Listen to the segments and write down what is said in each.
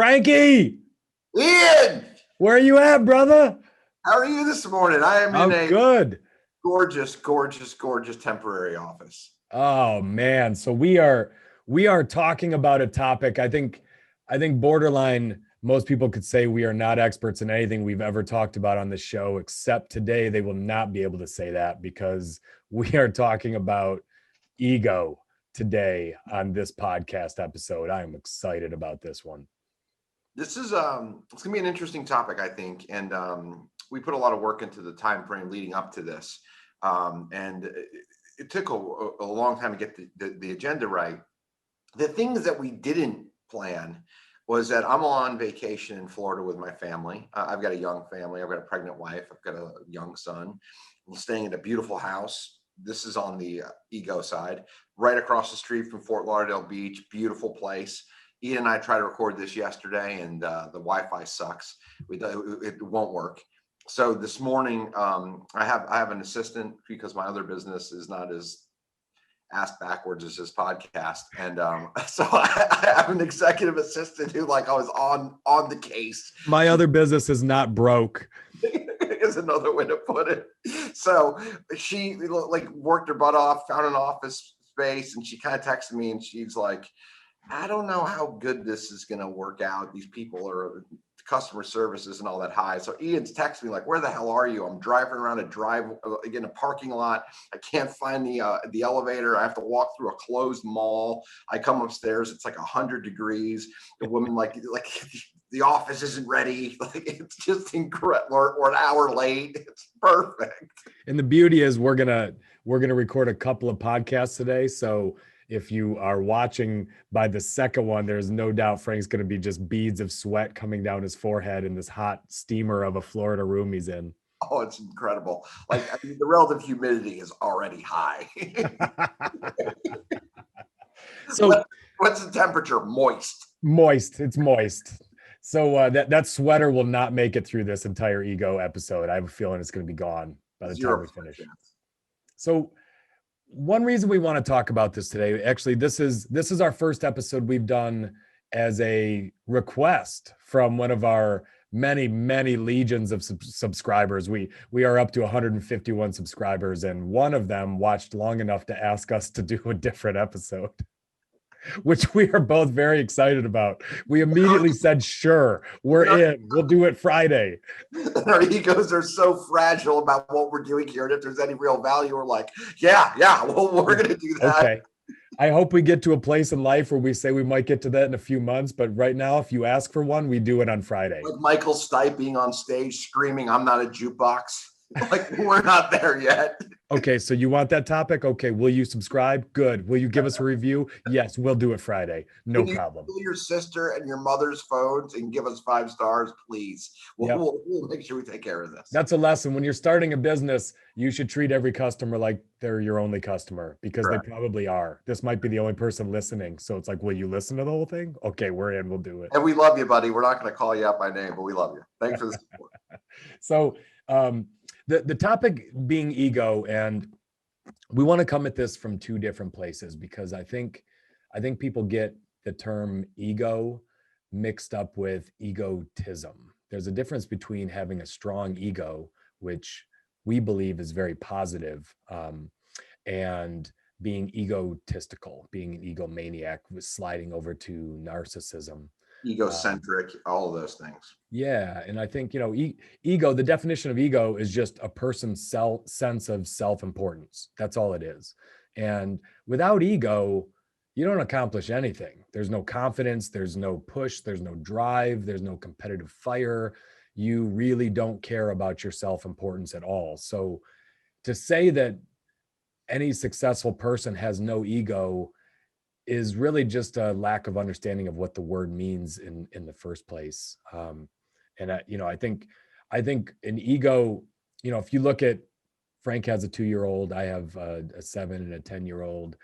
Frankie, Ian, where are you at, brother? how are you this morning? I am in I'm a good. gorgeous temporary office. Oh man, so we are talking about a topic. I think borderline most people could say we are not experts in anything we've ever talked about on the show, except today they will not be able to say that because we are talking about ego today on this podcast episode. I am excited about this one. This is it's gonna be an interesting topic, I think, and we put a lot of work into the time frame leading up to this, and it took a long time to get the agenda right. The things that we didn't plan was that I'm on vacation in Florida with my family. I've got a young family. I've got a pregnant wife. I've got a young son. I'm staying in a beautiful house. This is on the ego side, right across the street from Fort Lauderdale Beach. Beautiful place. Ian and I tried to record this yesterday, and the Wi-Fi sucks. It won't work. So this morning, I have an assistant because my other business is not as ass backwards as his podcast, and so I have an executive assistant who, like, I was on the case. My other business is not broke. Is another way to put it. So she like worked her butt off, found an office space, and she kind of texted me, and she's like, I don't know how good this is going to work out. These people are customer service isn't all that high. So Ian's texting me like, where the hell are you? I'm driving around in a parking lot. I can't find the elevator. I have to walk through a closed mall. I come upstairs. It's like 100 degrees. The woman like the office isn't ready. Like, it's just incredible. Or an hour late. It's perfect. And the beauty is we're gonna record a couple of podcasts today. So if you are watching by the second one, there's no doubt Frank's going to be just beads of sweat coming down his forehead in this hot steamer of a Florida room he's in. Oh, it's incredible. Like, I mean, the relative humidity is already high. So what's the temperature? Moist. It's moist. So that sweater will not make it through this entire ego episode. I have a feeling it's going to be gone by the time we finish. So one reason we want to talk about this today, actually, this is our first episode we've done as a request from one of our many legions of subscribers. We are up to 151 subscribers, and one of them watched long enough to ask us to do a different episode, which we are both very excited about. We immediately said, sure, we're in. We'll do it Friday. Our egos are so fragile about what we're doing here. And if there's any real value, we're like, yeah, well, we're going to do that. Okay. I hope we get to a place in life where we say we might get to that in a few months. But right now, if you ask for one, we do it on Friday. Like Michael Stipe being on stage screaming, I'm not a jukebox. Like, we're not there yet. Okay, so you want that topic? Okay, will you subscribe? Good. Will you give us a review? Yes, we'll do it Friday. No problem. Steal your sister and your mother's phones and give us 5 stars, please. We'll make sure we take care of this. That's a lesson. When you're starting a business, you should treat every customer like they're your only customer, because They probably are. This might be the only person listening. So it's like, will you listen to the whole thing? Okay, we're in. We'll do it. And we love you, buddy. We're not going to call you out by name, but we love you. Thanks for the support. So the topic being ego, and we want to come at this from two different places, because I think people get the term ego mixed up with egotism. There's a difference between having a strong ego, which we believe is very positive, and being egotistical, being an egomaniac, with sliding over to narcissism. Egocentric, all of those things. Yeah. And I think, ego, the definition of ego is just a person's sense of self-importance. That's all it is. And without ego, you don't accomplish anything. There's no confidence, there's no push, there's no drive, there's no competitive fire. You really don't care about your self-importance at all. So to say that any successful person has no ego is really just a lack of understanding of what the word means in the first place. And I think an ego, if you look at, Frank has a 2-year-old, I have a 7 and a 10-year-old.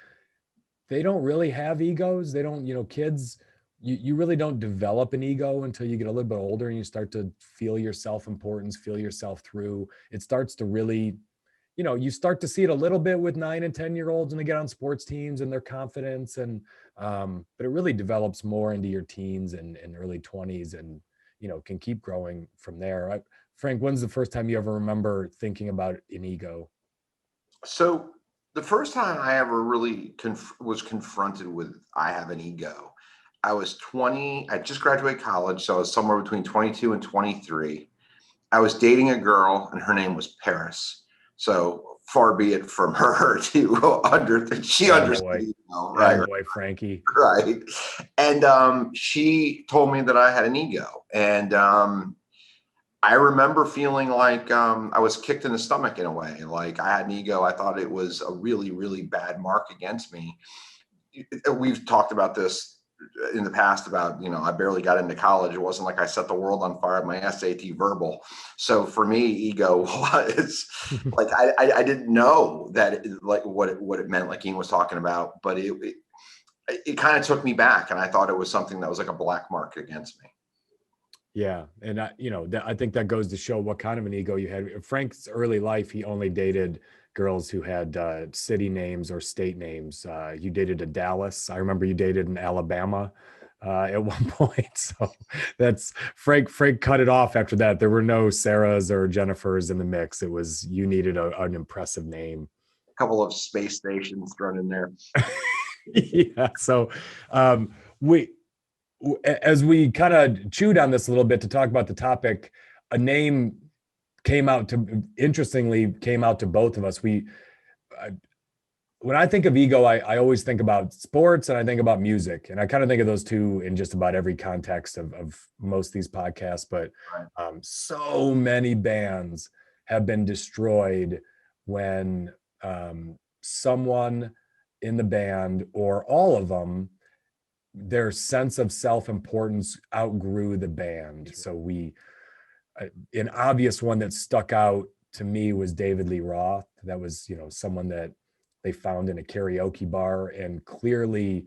They don't really have egos. They don't, kids, you really don't develop an ego until you get a little bit older and you start to feel your self-importance, feel yourself through. It starts to really you start to see it a little bit with 9 and 10-year-olds when they get on sports teams and their confidence, and but it really develops more into your teens and early 20s, and can keep growing from there. Frank, when's the first time you ever remember thinking about an ego? So the first time I ever really was confronted with I have an ego, I was 20. I just graduated college, so I was somewhere between 22 and 23. I was dating a girl, and her name was Paris. So far be it from her to she understood, right? Boy, Frankie. Right. And she told me that I had an ego, and I remember feeling like I was kicked in the stomach in a way. Like I had an ego. I thought it was a really, really bad mark against me. We've talked about this in the past about, I barely got into college. It wasn't like I set the world on fire with my SAT verbal. So for me, ego was like, I didn't know that like what it meant, like Ian was talking about, but it kind of took me back, and I thought it was something that was like a black mark against me. Yeah. And I think that goes to show what kind of an ego you had. Frank's early life, he only dated girls who had city names or state names. You dated a Dallas. I remember you dated an Alabama at one point. So that's Frank cut it off after that. There were no Sarahs or Jennifers in the mix. It was, you needed an impressive name. A couple of space stations thrown in there. Yeah. So as we kind of chewed on this a little bit to talk about the topic, a name interestingly came out to both of us. When I think of ego, I always think about sports, and I think about music, and I kind of think of those two in just about every context of most of these podcasts. But so many bands have been destroyed when someone in the band, or all of them, their sense of self-importance outgrew the band. So an obvious one that stuck out to me was David Lee Roth. That was, someone that they found in a karaoke bar, and clearly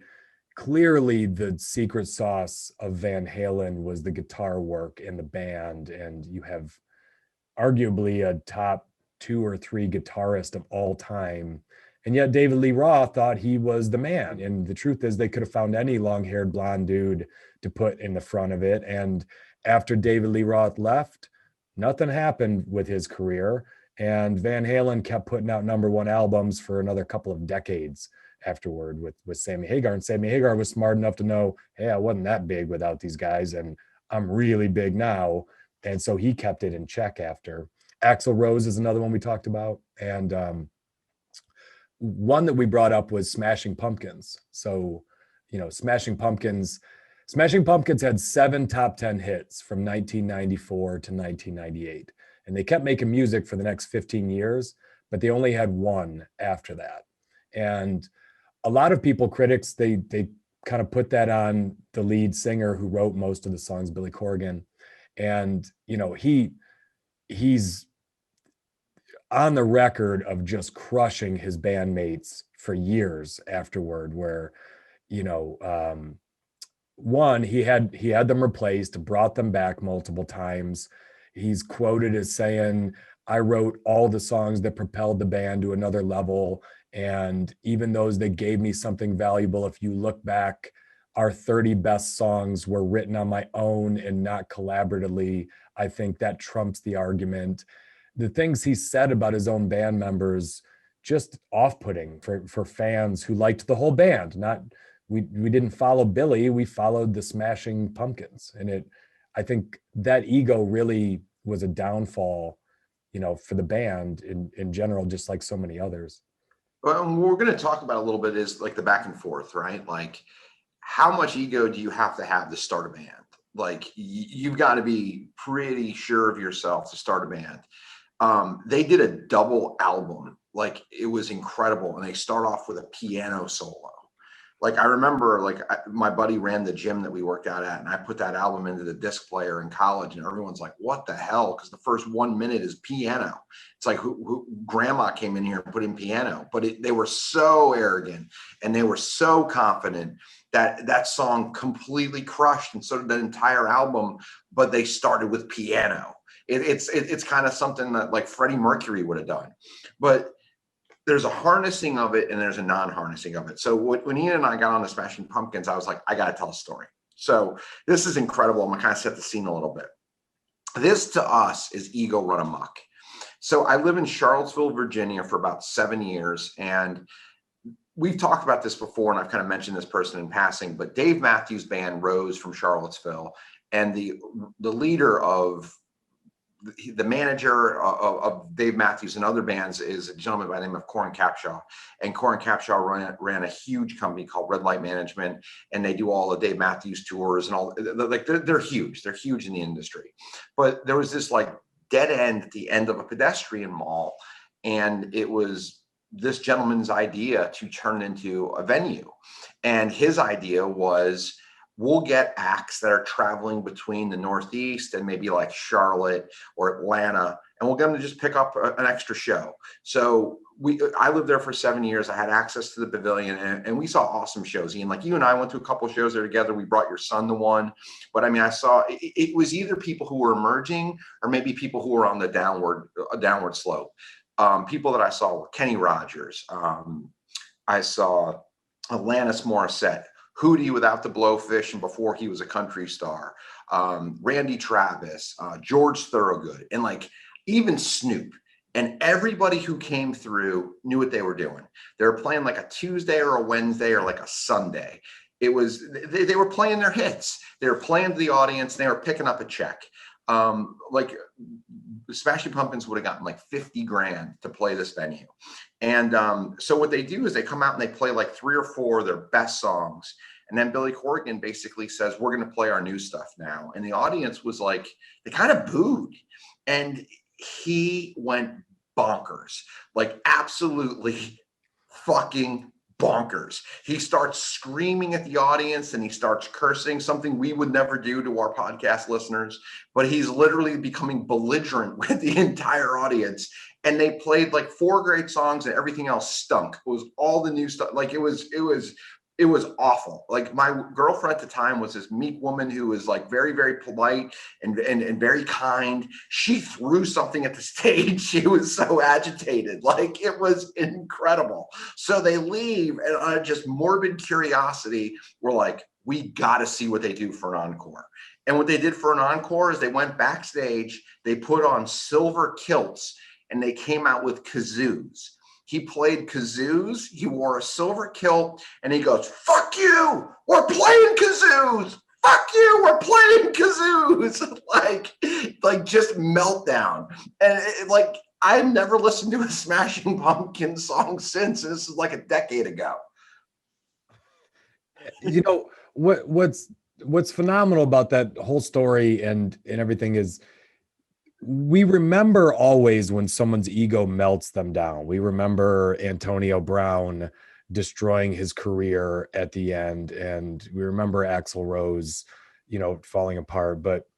the secret sauce of Van Halen was the guitar work in the band. And you have arguably a top 2 or 3 guitarist of all time, and yet David Lee Roth thought he was the man. And the truth is, they could have found any long-haired blonde dude to put in the front of it. And after David Lee Roth left, nothing happened with his career. And Van Halen kept putting out #1 albums for another couple of decades afterward with Sammy Hagar. And Sammy Hagar was smart enough to know, hey, I wasn't that big without these guys, and I'm really big now. And so he kept it in check after. Axl Rose is another one we talked about. And one that we brought up was Smashing Pumpkins. So, Smashing Pumpkins had 7 top 10 hits from 1994 to 1998. And they kept making music for the next 15 years, but they only had one after that. And a lot of critics, they kind of put that on the lead singer who wrote most of the songs, Billy Corgan. And, he's on the record of just crushing his bandmates for years afterward, where, one, he had them replaced, brought them back multiple times. He's quoted as saying, I wrote all the songs that propelled the band to another level. And even those that gave me something valuable, if you look back, our 30 best songs were written on my own and not collaboratively. I think that trumps the argument. The things he said about his own band members, just off-putting for fans who liked the whole band. We didn't follow Billy, we followed the Smashing Pumpkins. And I think that ego really was a downfall, for the band in general, just like so many others. Well, what we're going to talk about a little bit is like the back and forth, right? Like, how much ego do you have to start a band? Like, you've got to be pretty sure of yourself to start a band. They did a double album, like it was incredible. And they start off with a piano solo. Like, I remember, like, my buddy ran the gym that we worked out at, and I put that album into the disc player in college, and everyone's like, what the hell? Because the first 1 minute is piano. It's like, who grandma came in here and put in piano. But they were so arrogant, and they were so confident that song completely crushed, and so did that entire album. But they started with piano. It's kind of something that like Freddie Mercury would have done. But there's a harnessing of it and there's a non-harnessing of it. So when Ian and I got on the Smashing Pumpkins, I was like, I got to tell a story. So this is incredible. I'm gonna kind of set the scene a little bit. This to us is ego run amok. So I live in Charlottesville, Virginia for about 7 years. And we've talked about this before, and I've kind of mentioned this person in passing, but Dave Matthews Band rose from Charlottesville, and the leader of the manager of Dave Matthews and other bands is a gentleman by the name of Corin Capshaw. And Corin Capshaw ran a huge company called Red Light Management, and they do all the Dave Matthews tours and all. Like they're huge. They're huge in the industry. But there was this like dead end at the end of a pedestrian mall, and it was this gentleman's idea to turn into a venue. And his idea was, we'll get acts that are traveling between the Northeast and maybe like Charlotte or Atlanta, and we'll get them to just pick up an extra show. So I lived there for 7 years. I had access to the pavilion, and we saw awesome shows. Ian, like you and I went to a couple of shows there together. We brought your son to one, but I mean, I saw it was either people who were emerging or maybe people who were on the downward slope. People that I saw were Kenny Rogers. I saw Alanis Morissette, Hootie without the blowfish and before he was a country star, Randy Travis, George Thorogood, and like even Snoop. And everybody who came through knew what they were doing. They were playing like a Tuesday or a Wednesday or like a Sunday. It was, they were playing their hits. They were playing to the audience. And they were picking up a check. Like Smashing Pumpkins would have gotten like 50 grand to play this venue. And so what they do is they come out and they play like 3 or 4 of their best songs. And then Billy Corgan basically says, we're going to play our new stuff now. And the audience was like, they kind of booed. And he went bonkers, like absolutely fucking bonkers. He starts screaming at the audience and he starts cursing, something we would never do to our podcast listeners, but he's literally becoming belligerent with the entire audience. And they played like 4 great songs and everything else stunk. It was all the new stuff. Like it was awful. Like my girlfriend at the time was this meek woman who was like very, very polite and very kind. She threw something at the stage. She was so agitated. Like it was incredible. So they leave, and on a just morbid curiosity, we're like, we got to see what they do for an encore. And what they did for an encore is they went backstage, they put on silver kilts, and they came out with kazoos. He played kazoos, he wore a silver kilt, and he goes, fuck you, we're playing kazoos. Fuck you, we're playing kazoos. like just meltdown. And like, I've never listened to a Smashing Pumpkins song since. This is like a decade ago. You know, what's phenomenal about that whole story and everything is, we remember always when someone's ego melts them down. We remember Antonio Brown destroying his career at the end, and we remember Axl Rose, falling apart. But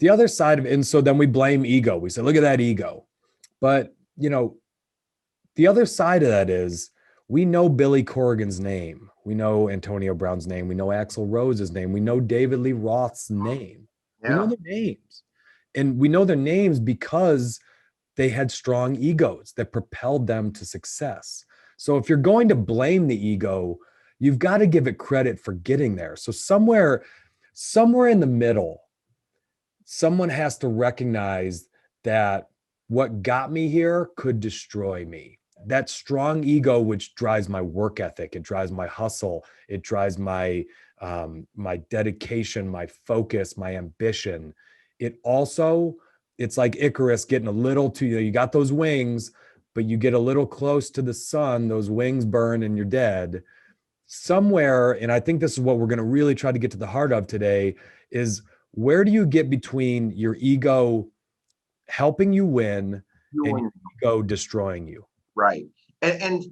the other side of it, and so then we blame ego. We say, look at that ego. But, the other side of that is, we know Billy Corgan's name. We know Antonio Brown's name. We know Axl Rose's name. We know David Lee Roth's name. Yeah. We know their names. And we know their names because they had strong egos that propelled them to success. So if you're going to blame the ego, you've got to give it credit for getting there. So somewhere in the middle, someone has to recognize that what got me here could destroy me. That strong ego, which drives my work ethic, it drives my hustle, it drives my dedication, my focus, my ambition. It's like Icarus getting a little too, you got those wings, but you get a little close to the sun, those wings burn and you're dead. Somewhere, and I think this is what we're going to really try to get to the heart of today, is where do you get between your ego helping you win and your ego destroying you? Right. And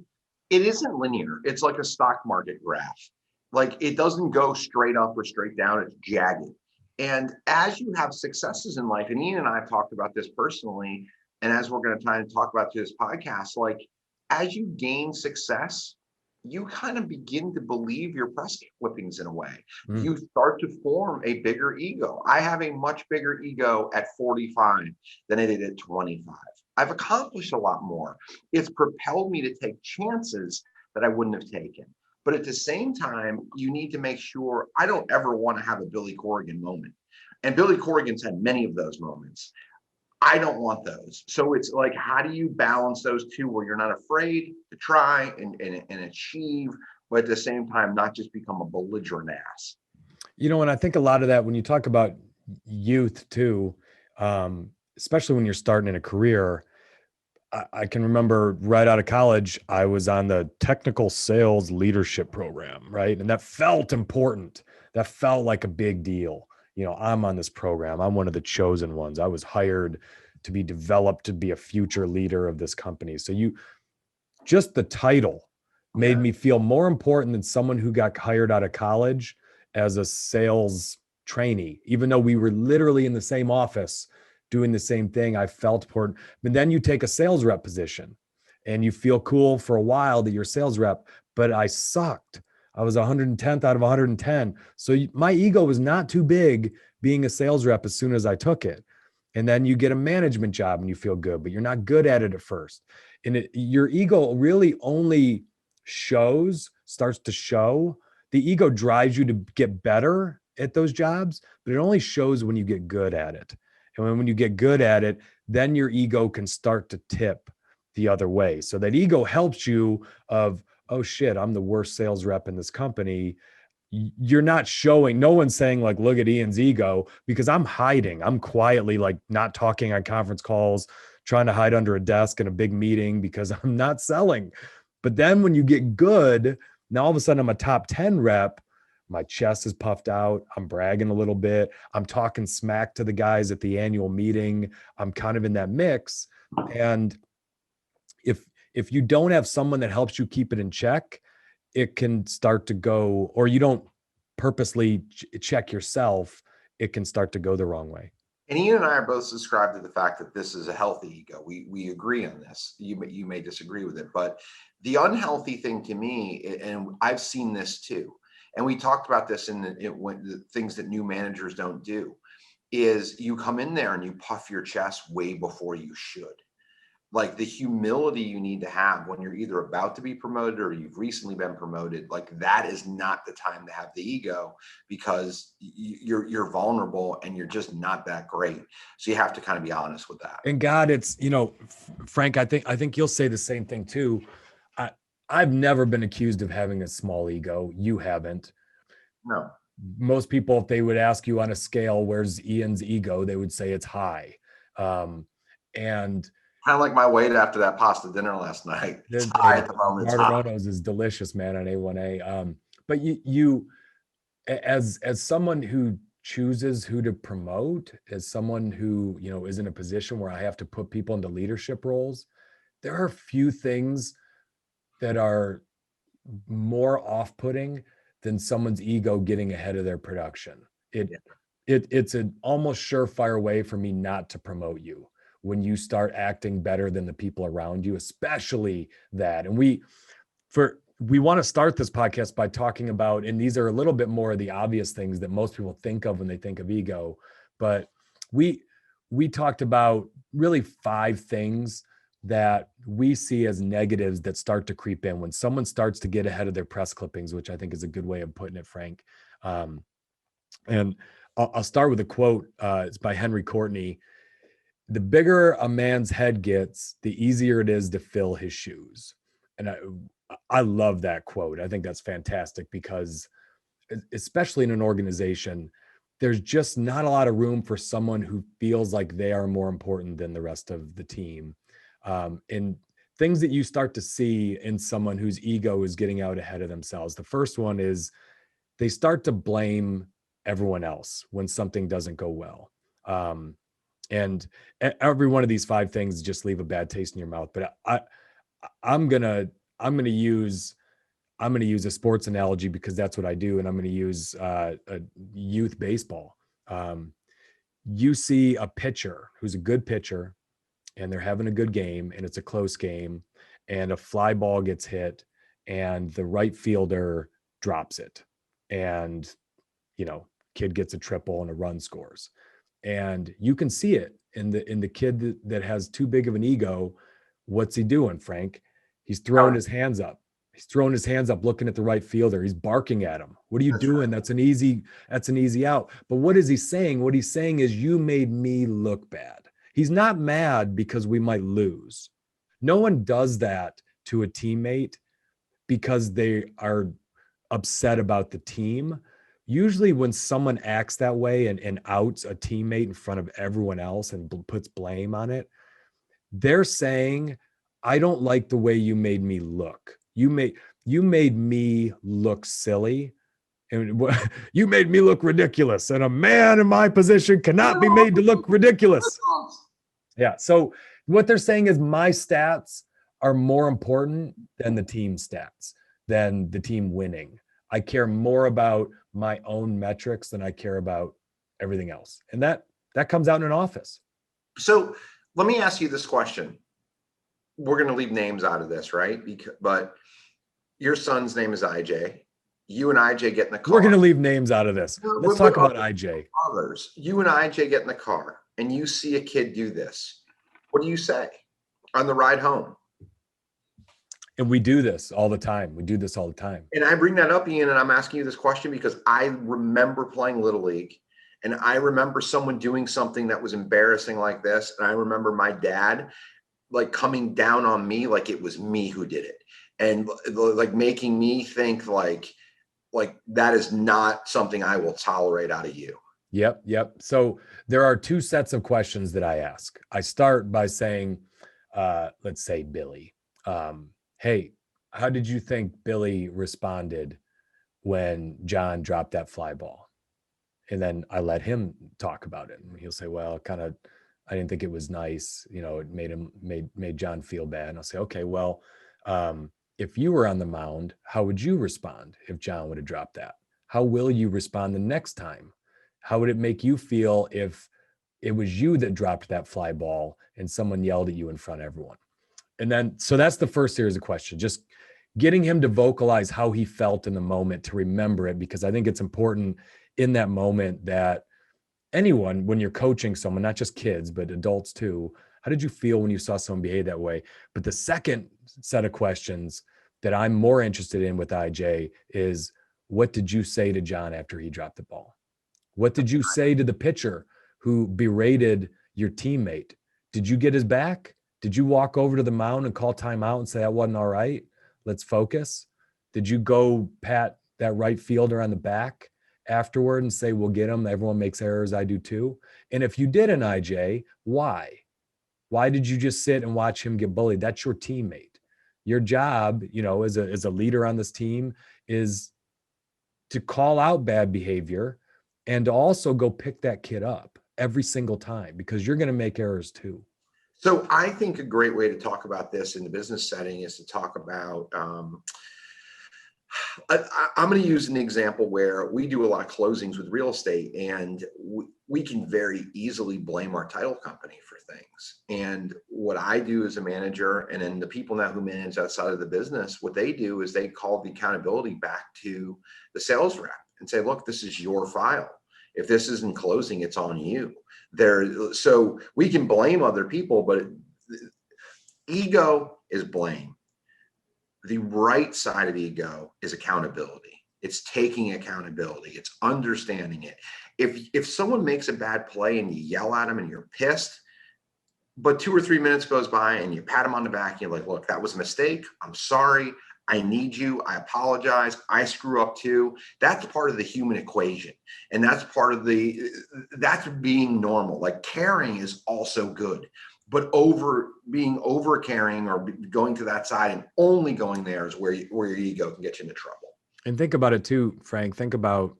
it isn't linear. It's like a stock market graph. Like it doesn't go straight up or straight down. It's jagged. And as you have successes in life, and Ian and I have talked about this personally, and as we're going to try and talk about through this podcast, like as you gain success, you kind of begin to believe your press clippings in a way. Mm. You start to form a bigger ego. I have a much bigger ego at 45 than I did at 25. I've accomplished a lot more. It's propelled me to take chances that I wouldn't have taken. But at the same time, you need to make sure I don't ever want to have a Billy Corrigan moment. And Billy Corrigan's had many of those moments. I don't want those. So it's like, how do you balance those two where you're not afraid to try and achieve, but at the same time, not just become a belligerent ass? And I think a lot of that, when you talk about youth too, especially when you're starting in a career, I can remember right out of college, I was on the technical sales leadership program, right? And that felt important. That felt like a big deal. I'm on this program. I'm one of the chosen ones. I was hired to be developed to be a future leader of this company. So just the title made me feel more important than someone who got hired out of college as a sales trainee, even though we were literally in the same office doing the same thing. I felt important. But then you take a sales rep position and you feel cool for a while that you're a sales rep, but I sucked. I was 110th out of 110. So my ego was not too big being a sales rep as soon as I took it. And then you get a management job and you feel good, but you're not good at it at first. And your ego really only starts to show. The ego drives you to get better at those jobs, but it only shows when you get good at it. And when you get good at it, then your ego can start to tip the other way. So that ego helps you of, oh shit, I'm the worst sales rep in this company. You're not showing, no one's saying like, look at Ian's ego, because I'm hiding. I'm quietly like not talking on conference calls, trying to hide under a desk in a big meeting because I'm not selling. But then when you get good, now all of a sudden I'm a top 10 rep. My chest is puffed out. I'm bragging a little bit. I'm talking smack to the guys at the annual meeting. I'm kind of in that mix. And if you don't have someone that helps you keep it in check, it can start to go, or you don't purposely check yourself, it can start to go the wrong way. And Ian and I are both subscribed to the fact that this is a healthy ego. We agree on this. You may disagree with it, but the unhealthy thing to me, and I've seen this too, and we talked about this in the things that new managers don't do, is you come in there and you puff your chest way before you should. Like the humility you need to have when you're either about to be promoted or you've recently been promoted, like that is not the time to have the ego, because you're vulnerable and you're just not that great. So you have to kind of be honest with that. And God, it's, Frank, I think you'll say the same thing too. I've never been accused of having a small ego. You haven't. No. Most people, if they would ask you on a scale, where's Ian's ego, they would say it's high. And kind of like my weight after that pasta dinner last night. It's high at the moment. Martirono's is delicious, man, on A1A. But you, as someone who chooses who to promote, as someone who is in a position where I have to put people into leadership roles, there are few things that are more off-putting than someone's ego getting ahead of their production. It's an almost surefire way for me not to promote you when you start acting better than the people around you, especially that. And we want to start this podcast by talking about, and these are a little bit more of the obvious things that most people think of when they think of ego, but we talked about really 5 things that we see as negatives that start to creep in when someone starts to get ahead of their press clippings, which I think is a good way of putting it, Frank. And I'll start with a quote. It's by Henry Courtney. The bigger a man's head gets, the easier it is to fill his shoes. And I love that quote. I think that's fantastic because, especially in an organization, there's just not a lot of room for someone who feels like they are more important than the rest of the team. And things that you start to see in someone whose ego is getting out ahead of themselves. The first one is they start to blame everyone else when something doesn't go well. And every one of these 5 things just leave a bad taste in your mouth. But I'm gonna use a sports analogy because that's what I do, and I'm gonna use a youth baseball. You see a pitcher who's a good pitcher, and they're having a good game, and it's a close game, and a fly ball gets hit, and the right fielder drops it. And, kid gets a triple and a run scores. And you can see it in the kid that has too big of an ego. What's he doing, Frank? He's throwing his hands up. He's throwing his hands up, looking at the right fielder. He's barking at him. What are you doing? That's an easy out. But what is he saying? What he's saying is, you made me look bad. He's not mad because we might lose. No one does that to a teammate because they are upset about the team. Usually when someone acts that way and outs a teammate in front of everyone else and puts blame on it, they're saying, I don't like the way you made me look. You made me look silly, and you made me look ridiculous. And a man in my position cannot be made to look ridiculous. Yeah. So what they're saying is, my stats are more important than the team stats, than the team winning. I care more about my own metrics than I care about everything else. And that comes out in an office. So let me ask you this question. We're going to leave names out of this, right? But your son's name is IJ. You and IJ get in the car. We're going to leave names out of this. Let's talk about IJ. Others. You and IJ get in the car and you see a kid do this. What do you say on the ride home? And we do this all the time. And I bring that up, Ian, and I'm asking you this question because I remember playing Little League, and I remember someone doing something that was embarrassing like this. And I remember my dad like coming down on me like it was me who did it, and like making me think like that is not something I will tolerate out of you. Yep. So there are two sets of questions that I ask. I start by saying, let's say Billy, hey, how did you think Billy responded when John dropped that fly ball? And then I let him talk about it. And he'll say, well, I didn't think it was nice. It made John feel bad. And I'll say, okay, well, if you were on the mound, how would you respond if John would have dropped that? How will you respond the next time? How would it make you feel if it was you that dropped that fly ball and someone yelled at you in front of everyone? And then, so that's the first series of questions, just getting him to vocalize how he felt in the moment, to remember it, because I think it's important in that moment that anyone, when you're coaching someone, not just kids, but adults too, how did you feel when you saw someone behave that way? But the second set of questions that I'm more interested in with IJ is, what did you say to John after he dropped the ball? What did you say to the pitcher who berated your teammate? Did you get his back? Did you walk over to the mound and call timeout and say, that wasn't all right? Let's focus. Did you go pat that right fielder on the back afterward and say, we'll get him? Everyone makes errors. I do too. And if you did an IJ, why? Why did you just sit and watch him get bullied? That's your teammate. Your job, as a leader on this team, is to call out bad behavior and to also go pick that kid up every single time, because you're going to make errors too. So I think a great way to talk about this in the business setting is to talk about, I'm going to use an example where we do a lot of closings with real estate, and we can very easily blame our title company for things. And what I do as a manager, and then the people now who manage outside of the business, what they do is they call the accountability back to the sales rep and say, look, this is your file. If this isn't closing, it's on you. So we can blame other people, but ego is blame. The right side of ego is accountability. It's taking accountability. It's understanding it. If someone makes a bad play and you yell at them and you're pissed, but 2 or 3 minutes goes by and you pat them on the back and you're like, look, that was a mistake. I'm sorry. I need you. I apologize. I screw up too. That's part of the human equation. And that's part of that's being normal. Like, caring is also good, but being over caring or going to that side and only going there is where your ego can get you into trouble. And think about it too, Frank. Think about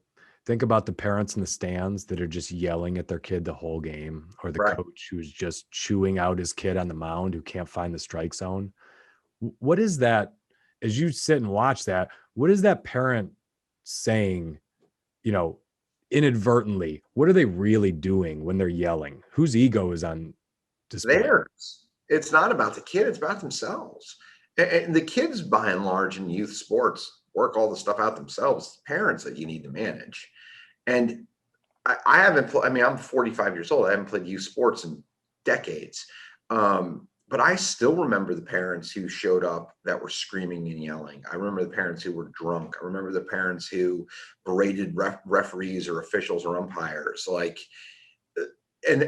the parents in the stands that are just yelling at their kid the whole game, or the coach who's just chewing out his kid on the mound who can't find the strike zone. What is that? As you sit and watch that, what is that parent saying, inadvertently? What are they really doing when they're yelling? Whose ego is on display? Theirs. It's not about the kid. It's about themselves. And the kids, by and large, in youth sports, work all the stuff out themselves. It's parents that you need to manage. And I haven't I mean, I'm 45 years old. I haven't played youth sports in decades. But I still remember the parents who showed up that were screaming and yelling. I remember the parents who were drunk. I remember the parents who berated referees or officials or umpires. Like, and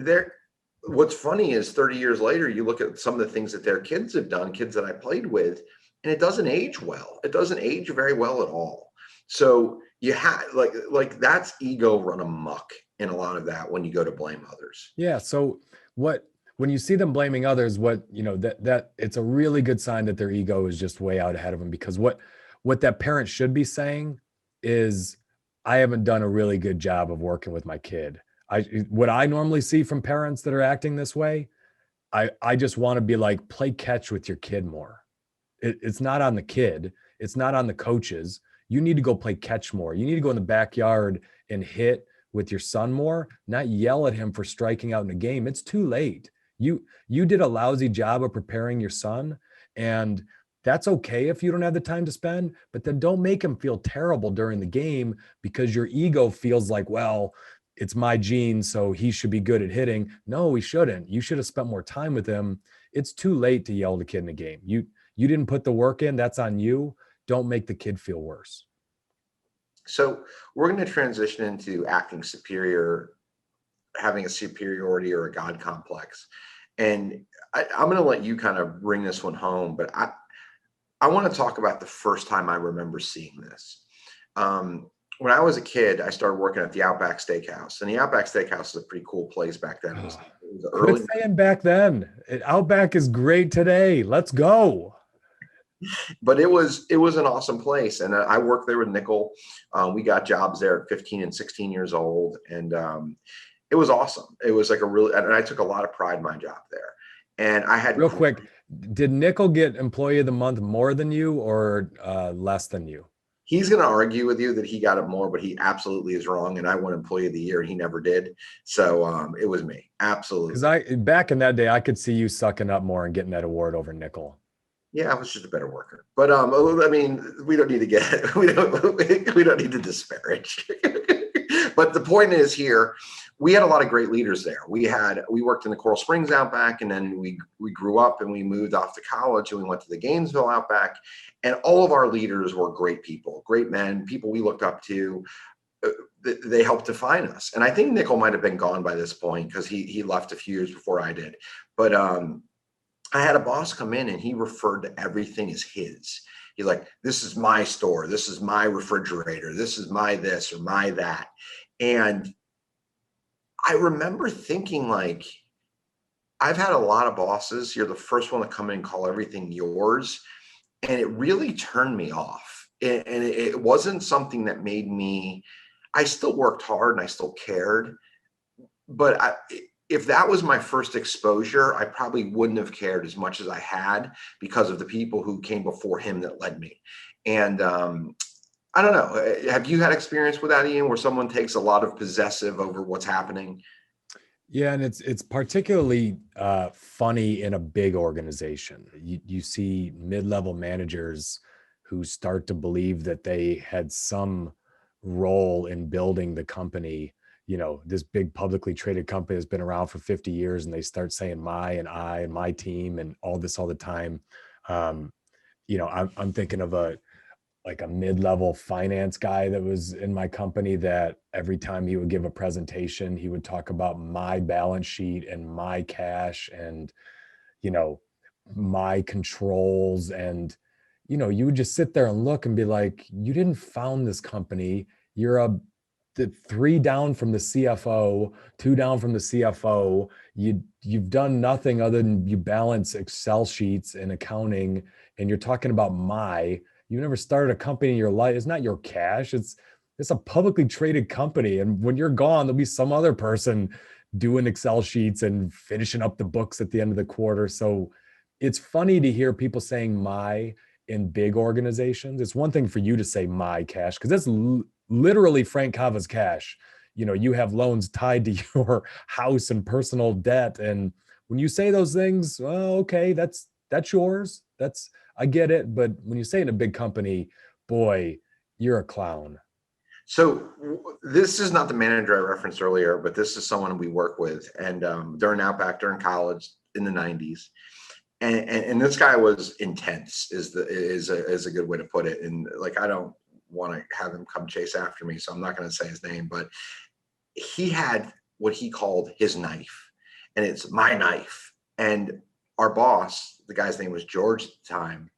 they're, what's funny is 30 years later, you look at some of the things that their kids have done, kids that I played with, and it doesn't age well. It doesn't age very well at all. So you have like that's ego run amok in a lot of that when you go to blame others. Yeah. So when you see them blaming others, that it's a really good sign that their ego is just way out ahead of them, because what that parent should be saying is, I haven't done a really good job of working with my kid. What I normally see from parents that are acting this way, I just want to be like, play catch with your kid more. It's not on the kid. It's not on the coaches. You need to go play catch more. You need to go in the backyard and hit with your son more, not yell at him for striking out in a game. It's too late. You did a lousy job of preparing your son, and that's okay if you don't have the time to spend, but then don't make him feel terrible during the game because your ego feels like, well, it's my gene, so he should be good at hitting. No, he shouldn't. You should have spent more time with him. It's too late to yell at a kid in a game. You didn't put the work in. That's on you. Don't make the kid feel worse. So we're going to transition into acting superior, having a superiority or a God complex. And I'm going to let you kind of bring this one home, but I want to talk about the first time I remember seeing this. When I was a kid, I started working at the Outback Steakhouse, and the Outback Steakhouse is a pretty cool place back then. It was early. Quit saying back then. Outback is great today. Let's go. But it was an awesome place, and I worked there with Nickel. We got jobs there at 15 and 16 years old, and it was awesome. It was like and I took a lot of pride in my job there. And I had Real quick, did Nickel get Employee of the Month more than you or less than you? He's going to argue with you that he got it more, but he absolutely is wrong. And I won Employee of the Year, and he never did. So it was me, absolutely. Because back in that day, I could see you sucking up more and getting that award over Nickel. Yeah, I was just a better worker. But I mean, we don't need to we don't need to disparage. But the point is here, we had a lot of great leaders there. We worked in the Coral Springs Outback, and then we grew up and we moved off to college and we went to the Gainesville Outback, and all of our leaders were great people, great men, people we looked up to. They helped define us. And I think Nickel might have been gone by this point because he left a few years before I did. But I had a boss come in and he referred to everything as his. He's like, this is my store. This is my refrigerator. This is my this or my that. And I remember thinking, like, I've had a lot of bosses. You're the first one to come in and call everything yours. And it really turned me off. And it wasn't something that made me, I still worked hard and I still cared. But if that was my first exposure, I probably wouldn't have cared as much as I had because of the people who came before him that led me. And I don't know. Have you had experience with that, Ian, where someone takes a lot of possessive over what's happening? Yeah, and it's particularly funny in a big organization. You see mid-level managers who start to believe that they had some role in building the company. You know, this big publicly traded company has been around for 50 years, and they start saying my and I and my team and all this all the time. I'm thinking of a mid-level finance guy that was in my company that every time he would give a presentation, he would talk about my balance sheet and my cash and, my controls. And, you would just sit there and look and be like, you didn't found this company. You're the 3 down from the CFO, 2 down from the CFO. You've done nothing other than you balance Excel sheets and accounting, and you're talking about you never started a company in your life. It's not your cash. It's a publicly traded company. And when you're gone, there'll be some other person doing Excel sheets and finishing up the books at the end of the quarter. So it's funny to hear people saying my in big organizations. It's one thing for you to say my cash, because that's literally Frank Cava's cash. You have loans tied to your house and personal debt. And when you say those things, well, okay, that's that's yours. I get it. But when you say in a big company, boy, you're a clown. So this is not the manager I referenced earlier, but this is someone we work with, and during Outback, during college in the 90s. And this guy was intense is a good way to put it. And like, I don't want to have him come chase after me, so I'm not going to say his name, but he had what he called his knife, and it's my knife. And our boss, the guy's name was George at the time,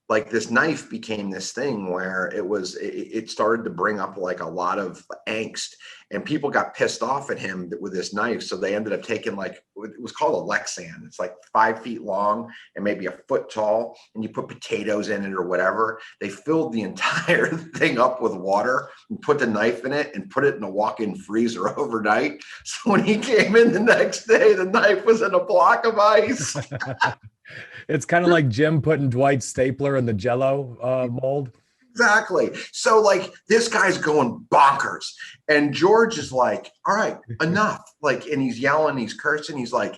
like this knife became this thing where it started to bring up like a lot of angst, and people got pissed off at him with this knife. So they ended up taking, like, it was called a Lexan. It's like 5 feet long and maybe a foot tall, and you put potatoes in it or whatever. They filled the entire thing up with water and put the knife in it and put it in a walk-in freezer overnight. So when he came in the next day, the knife was in a block of ice. It's kind of like Jim putting Dwight's stapler in the Jello mold. Exactly. So like, this guy's going bonkers, and George is like, all right, enough. Like, and he's yelling, he's cursing. He's like,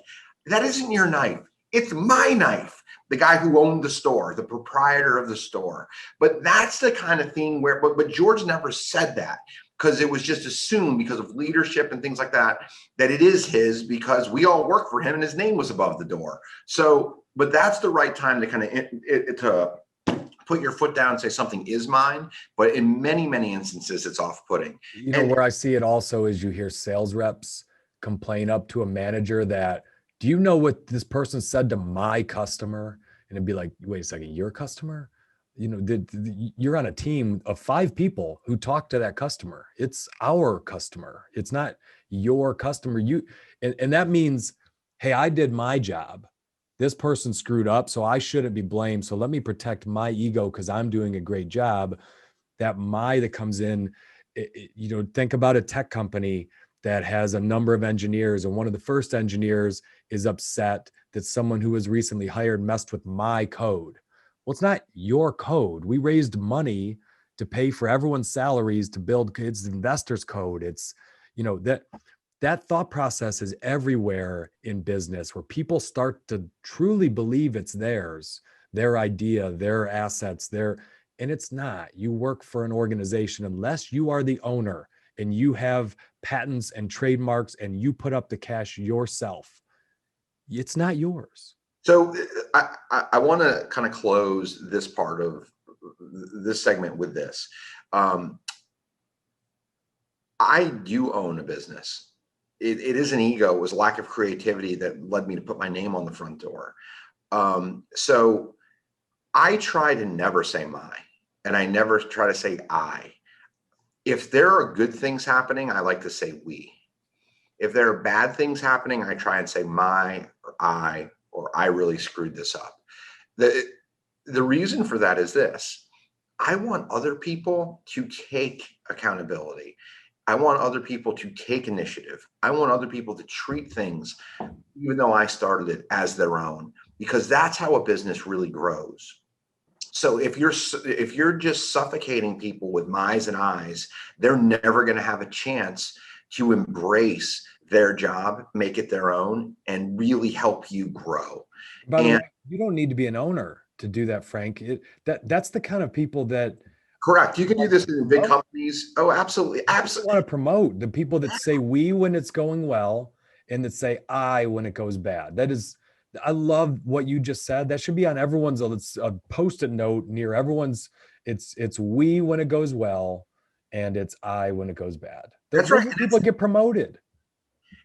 that isn't your knife. It's my knife. The guy who owned the store, the proprietor of the store. But that's the kind of thing where, but George never said that, because it was just assumed, because of leadership and things like that, that it is his, because we all work for him and his name was above the door. So, but that's the right time to kind of to put your foot down and say something is mine. But in many, many instances, it's off-putting. You know, where I see it also is you hear sales reps complain up to a manager that, do you know what this person said to my customer? And it'd be like, wait a second, your customer? You know, you're on a team of 5 people who talk to that customer. It's our customer. It's not your customer. And that means, hey, I did my job. This person screwed up, so I shouldn't be blamed. So let me protect my ego because I'm doing a great job. That comes in, you know, think about a tech company that has a number of engineers, and one of the first engineers is upset that someone who was recently hired messed with my code. Well, it's not your code. We raised money to pay for everyone's salaries to build kids' investors' code. It's, you know, that thought process is everywhere in business, where people start to truly believe it's theirs, their idea, their assets, and it's not. You work for an organization unless you are the owner and you have patents and trademarks and you put up the cash yourself. It's not yours. So I want to kind of close this part of this segment with this. I do own a business. It is an ego. It was lack of creativity that led me to put my name on the front door. So I try to never say my, and I never try to say I. If there are good things happening, I like to say we. If there are bad things happening, I try and say my, or I really screwed this up. The reason for that is this: I want other people to take accountability. I want other people to take initiative. I want other people to treat things, even though I started it, as their own, because that's how a business really grows. So if you're just suffocating people with my's and I's, they're never going to have a chance to embrace their job, make it their own, and really help you grow. By the way, you don't need to be an owner to do that, Frank. That's the kind of people that. Correct. You can do this in big companies. Oh, absolutely. Absolutely. I want to promote the people that say we when it's going well and that say I when it goes bad. I love what you just said. That should be on everyone's a post-it note near everyone's. It's we when it goes well and it's I when it goes bad. That's right. People get promoted.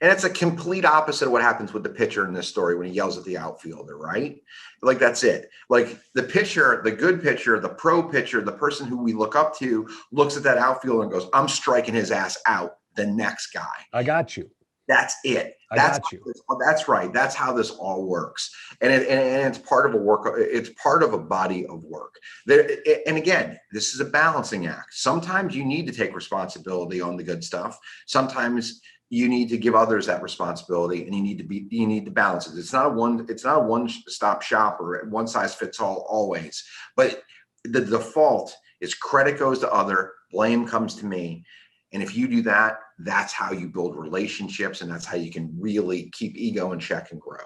And it's a complete opposite of what happens with the pitcher in this story when he yells at the outfielder, right? Like, that's it. Like, the pitcher, the good pitcher, the pro pitcher, the person who we look up to looks at that outfielder and goes, I'm striking his ass out, the next guy. I got you. That's it. That's right. That's how this all works. And it's part of a work. It's part of a body of work. And again, this is a balancing act. Sometimes you need to take responsibility on the good stuff. Sometimes you need to give others that responsibility, and you need to balance it. It's not a one-stop shop or one size fits all always. But the default is credit goes to other, blame comes to me. And if you do that, that's how you build relationships, and that's how you can really keep ego in check and grow.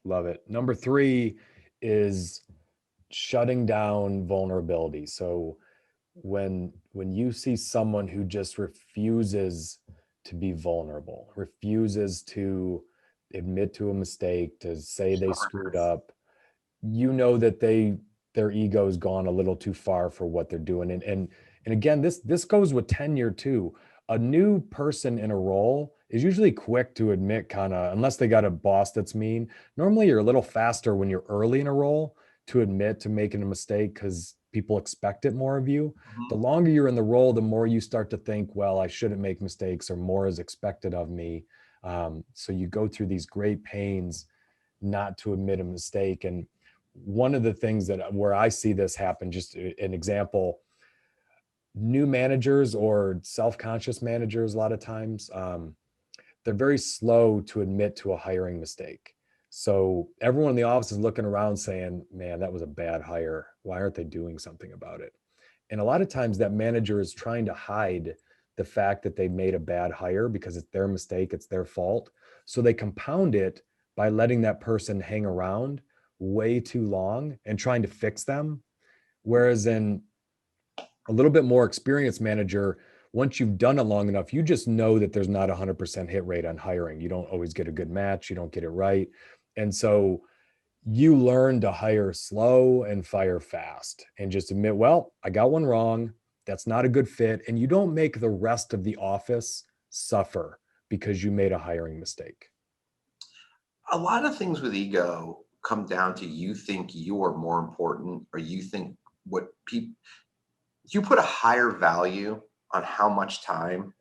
Love it. Number 3 is shutting down vulnerability. So when you see someone who just refuses to be vulnerable, refuses to admit to a mistake, to say they screwed up, you know that their ego's gone a little too far for what they're doing. And again, this goes with tenure too. A new person in a role is usually quick to admit, kind of, unless they got a boss that's mean. Normally you're a little faster when you're early in a role to admit to making a mistake because people expect it more of you. The longer you're in the role, the more you start to think, well, I shouldn't make mistakes, or more is expected of me. So you go through these great pains not to admit a mistake. And one of the things that where I see this happen, just an example, new managers or self-conscious managers, a lot of times, they're very slow to admit to a hiring mistake. So everyone in the office is looking around saying, man, that was a bad hire. Why aren't they doing something about it? And a lot of times that manager is trying to hide the fact that they made a bad hire because it's their mistake, it's their fault. So they compound it by letting that person hang around way too long and trying to fix them. Whereas in a little bit more experienced manager, once you've done it long enough, you just know that there's not 100% hit rate on hiring. You don't always get a good match. You don't get it right. And so you learn to hire slow and fire fast and just admit, well, I got one wrong. That's not a good fit. And you don't make the rest of the office suffer because you made a hiring mistake. A lot of things with ego come down to you think you are more important, or you think what people, you put a higher value on how much time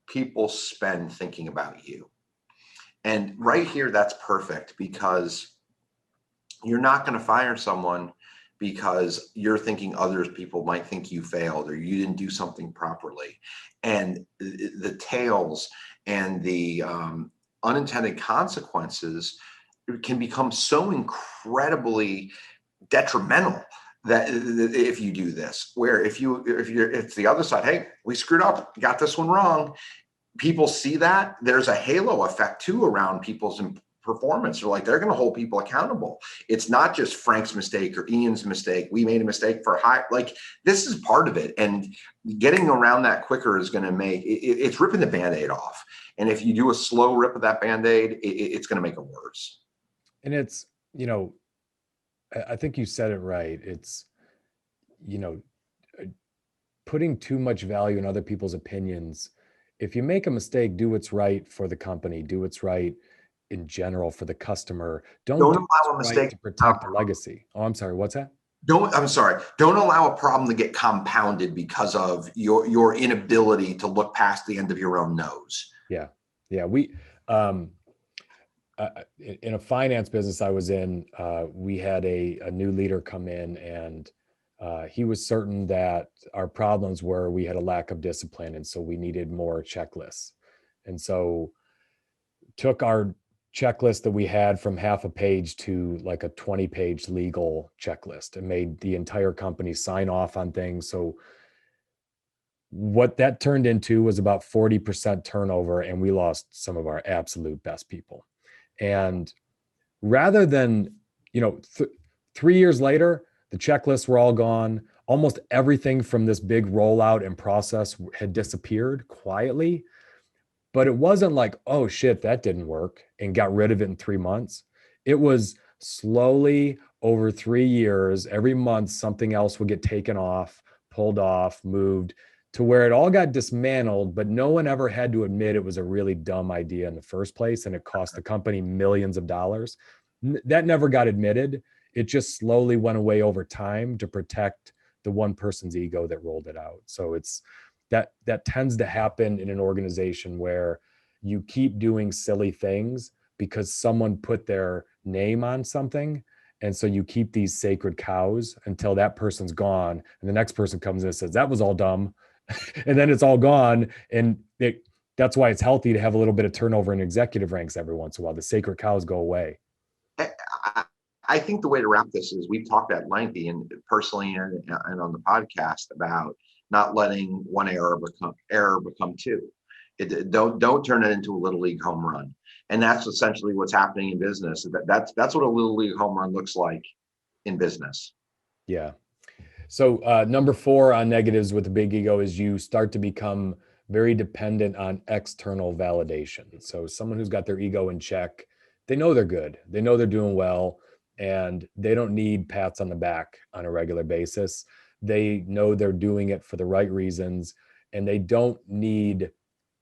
people spend thinking about you. And right here, that's perfect, because you're not going to fire someone because you're thinking other people might think you failed or you didn't do something properly. And the tails and the unintended consequences can become so incredibly detrimental that if you do this, where if it's the other side, hey, we screwed up, got this one wrong, people see that, there's a halo effect too around people's performance. They're going to hold people accountable. It's not just Frank's mistake or Ian's mistake. We made a mistake for this is part of it. And getting around that quicker is going to make it's ripping the Band-Aid off. And if you do a slow rip of that Band-Aid, it's going to make it worse. And it's, I think you said it right. It's, putting too much value in other people's opinions. If you make a mistake, do what's right for the company, do what's right in general for the customer. Don't do allow a what's mistake right to protect the legacy. Oh, I'm sorry. What's that? Don't allow a problem to get compounded because of your inability to look past the end of your own nose. Yeah. We, in a finance business I was in, we had a new leader come in, and he was certain that our problems were we had a lack of discipline, and so we needed more checklists. And so took our checklist that we had from half a page to like a 20-page legal checklist and made the entire company sign off on things. So what that turned into was about 40% turnover, and we lost some of our absolute best people. And rather than, 3 years later, the checklists were all gone. Almost everything from this big rollout and process had disappeared quietly. But it wasn't like, oh shit, that didn't work, and got rid of it in 3 months. It was slowly over 3 years, every month, something else would get taken off, pulled off, moved, to where it all got dismantled, but no one ever had to admit it was a really dumb idea in the first place, and it cost the company millions of dollars. That never got admitted. It just slowly went away over time to protect the one person's ego that rolled it out. So it's that tends to happen in an organization where you keep doing silly things because someone put their name on something. And so you keep these sacred cows until that person's gone, and the next person comes in and says, that was all dumb. And then it's all gone. And that's why it's healthy to have a little bit of turnover in executive ranks every once in a while. The sacred cows go away. I think the way to wrap this is we've talked at length, and personally and on the podcast, about not letting one error become two. Don't turn it into a little league home run. And that's essentially what's happening in business. That's what a little league home run looks like in business. Yeah. So number 4 on negatives with the big ego is you start to become very dependent on external validation. So someone who's got their ego in check, they know they're good, they know they're doing well, and they don't need pats on the back on a regular basis. They know they're doing it for the right reasons, and they don't need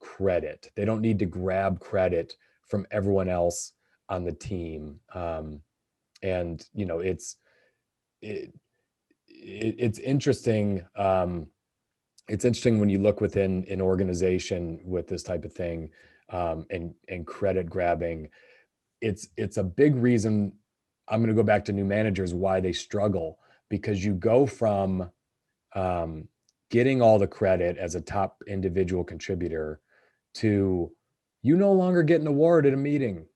credit. They don't need to grab credit from everyone else on the team. And it, it's interesting. It's interesting when you look within an organization with this type of thing, and credit grabbing. It's a big reason. I'm going to go back to new managers, why they struggle, because you go from getting all the credit as a top individual contributor to you no longer get an award at a meeting.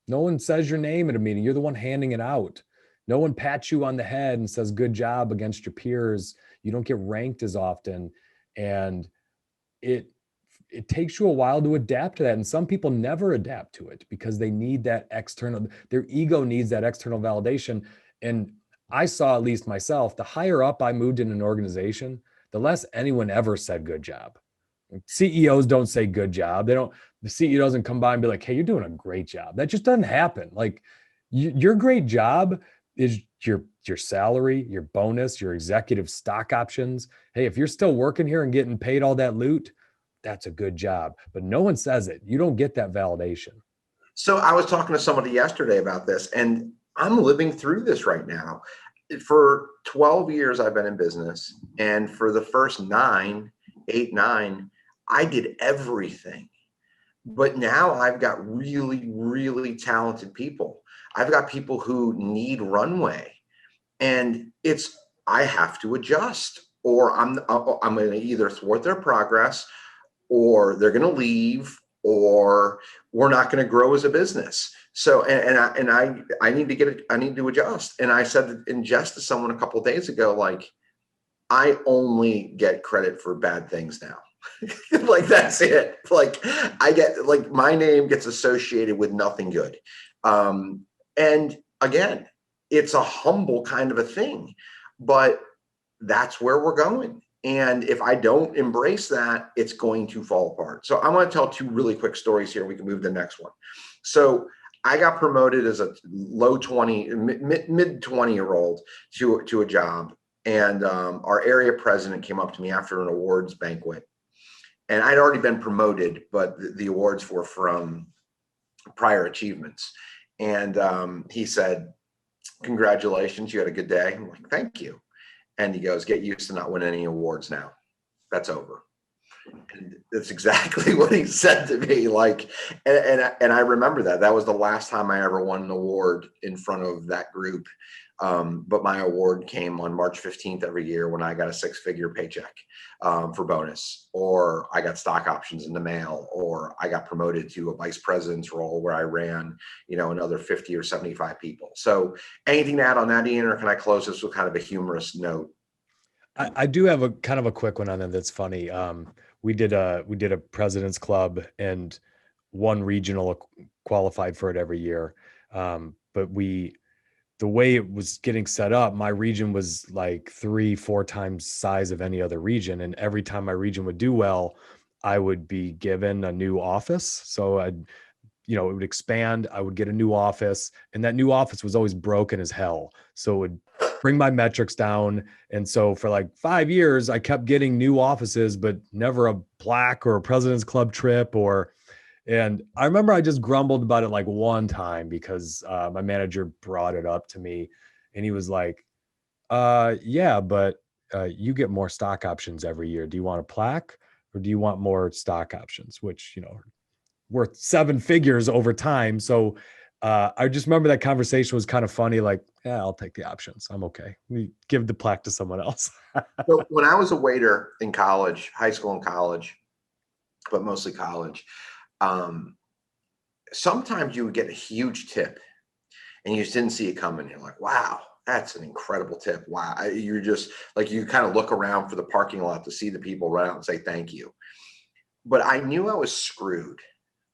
No one says your name at a meeting. You're the one handing it out. No one pats you on the head and says good job against your peers. You don't get ranked as often. And it takes you a while to adapt to that. And some people never adapt to it because they need that external, their ego needs that external validation. And I saw, at least myself, the higher up I moved in an organization, the less anyone ever said good job. CEOs don't say good job. The CEO doesn't come by and be like, hey, you're doing a great job. That just doesn't happen. Like your great job is your salary, your bonus, your executive stock options. Hey, if you're still working here and getting paid all that loot, that's a good job. But no one says it. You don't get that validation. So I was talking to somebody yesterday about this, and I'm living through this right now. For 12 years, I've been in business. And for the first 9, I did everything. But now I've got really, really talented people. I've got people who need runway, and I have to adjust, or I'm going to either thwart their progress, or they're going to leave, or we're not going to grow as a business. So, I need to I need to adjust. And I said in jest to someone a couple of days ago, like, I only get credit for bad things now. Like, that's it. Like, I get, like, my name gets associated with nothing good. And again, it's a humble kind of a thing, but that's where we're going. And if I don't embrace that, it's going to fall apart. So I want to tell 2 really quick stories here. We can move to the next one. So I got promoted as a mid 20-year-old to a job. And our area president came up to me after an awards banquet. And I'd already been promoted, but the awards were from prior achievements. And he said, congratulations, you had a good day. I'm like, thank you. And he goes, get used to not winning any awards now. That's over. And that's exactly what he said to me. Like, and I remember that was the last time I ever won an award in front of that group. But my award came on March 15th every year when I got a 6-figure paycheck for bonus, or I got stock options in the mail, or I got promoted to a vice president's role where I ran, another 50 or 75 people. So anything to add on that, Ian, or can I close this with kind of a humorous note? I do have a kind of a quick one on that that's funny. We did a president's club, and one regional qualified for it every year. But the way it was getting set up, my region was like 3-4 times size of any other region. And every time my region would do well, I would be given a new office. So it would expand. I would get a new office, and that new office was always broken as hell. So it would bring my metrics down. And so for like 5 years, I kept getting new offices, but never a plaque or a president's club trip and I remember I just grumbled about it like one time because my manager brought it up to me, and he was like, yeah, but you get more stock options every year. Do you want a plaque, or do you want more stock options, which, worth 7 figures over time. So I just remember that conversation was kind of funny. Like, yeah, I'll take the options. I'm okay. We give the plaque to someone else. So when I was a waiter in college, high school and college, but mostly college, sometimes you would get a huge tip and you just didn't see it coming. You're like, wow, that's an incredible tip. Wow. You're just like, you kind of look around for the parking lot to see the people run out and say thank you. But I knew I was screwed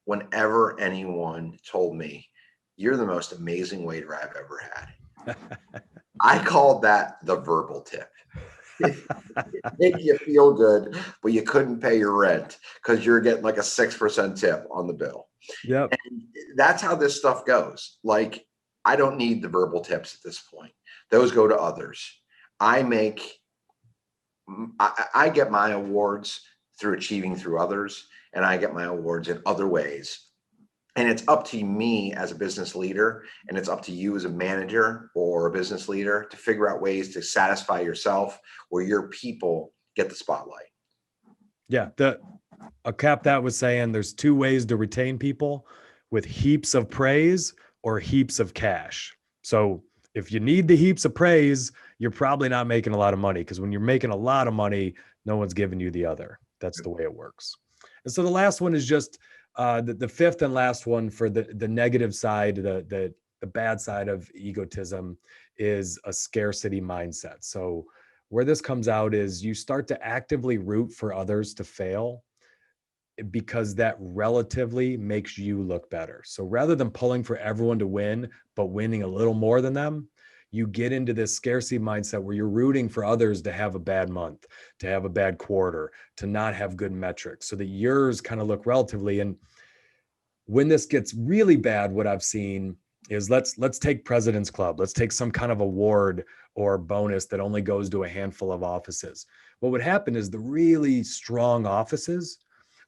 whenever anyone told me, "You're the most amazing waiter I've ever had." I called that the verbal tip. It make you feel good, but you couldn't pay your rent because you're getting like a 6% tip on the bill. Yep. And that's how this stuff goes. Like, I don't need the verbal tips at this point. Those go to others. I get my awards through achieving through others, and I get my awards in other ways. And it's up to me as a business leader, and it's up to you as a manager or a business leader to figure out ways to satisfy yourself where your people get the spotlight. Yeah. A cap that was saying there's two ways to retain people: with heaps of praise or heaps of cash. So if you need the heaps of praise, you're probably not making a lot of money, because when you're making a lot of money, no one's giving you the other. That's the way it works. And so the last one is just the fifth and last one for the negative side, the bad side of egotism, is a scarcity mindset. So where this comes out is you start to actively root for others to fail, because that relatively makes you look better. So rather than pulling for everyone to win, but winning a little more than them, you get into this scarcity mindset where you're rooting for others to have a bad month, to have a bad quarter, to not have good metrics, so that yours kind of look relatively. And when this gets really bad, what I've seen is, let's take President's Club. Let's take some kind of award or bonus that only goes to a handful of offices. What would happen is the really strong offices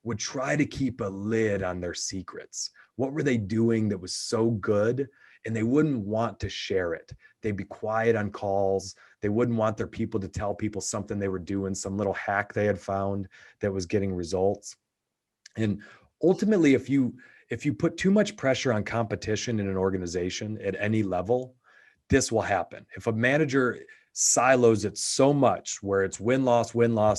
would try to keep a lid on their secrets. What were they doing that was so good? And they wouldn't want to share it. They'd be quiet on calls. They wouldn't want their people to tell people something they were doing, some little hack they had found that was getting results. And ultimately, if you put too much pressure on competition in an organization at any level, this will happen. If a manager silos it so much where it's win, loss,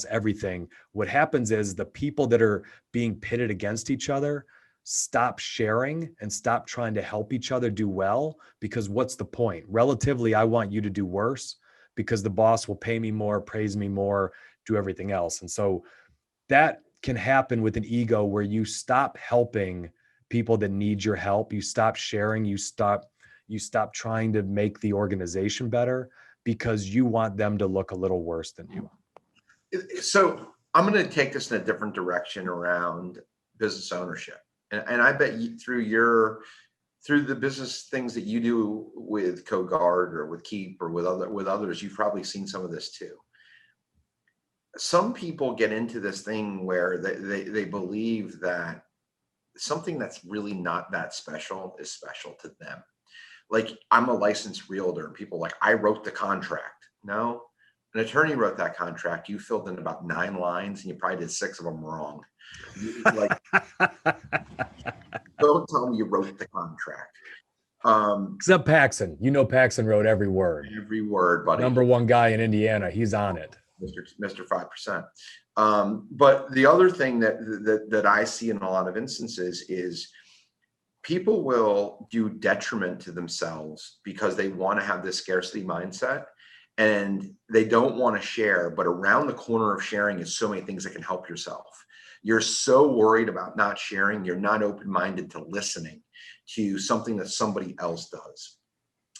everything, what happens is the people that are being pitted against each other stop sharing and stop trying to help each other do well, because what's the point? Relatively, I want you to do worse because the boss will pay me more, praise me more, do everything else. And so that can happen with an ego, where you stop helping people that need your help. You stop sharing, you stop trying to make the organization better because you want them to look a little worse than you. So I'm going to take this in a different direction around business ownership. And I bet through the business things that you do with CoGuard or with Keep or with others, you've probably seen some of this too. Some people get into this thing where they believe that something that's really not that special is special to them. Like, I'm a licensed realtor, and people are like, I wrote the contract. No, an attorney wrote that contract. You filled in about 9 lines and you probably did 6 of them wrong. Like, don't tell me you wrote the contract. Except Paxson. Paxson wrote every word. Every word, buddy. Number one guy in Indiana. He's on it. Mr. 5%. But the other thing that I see in a lot of instances is people will do detriment to themselves because they want to have this scarcity mindset and they don't want to share. But around the corner of sharing is so many things that can help yourself. You're so worried about not sharing, you're not open-minded to listening to something that somebody else does.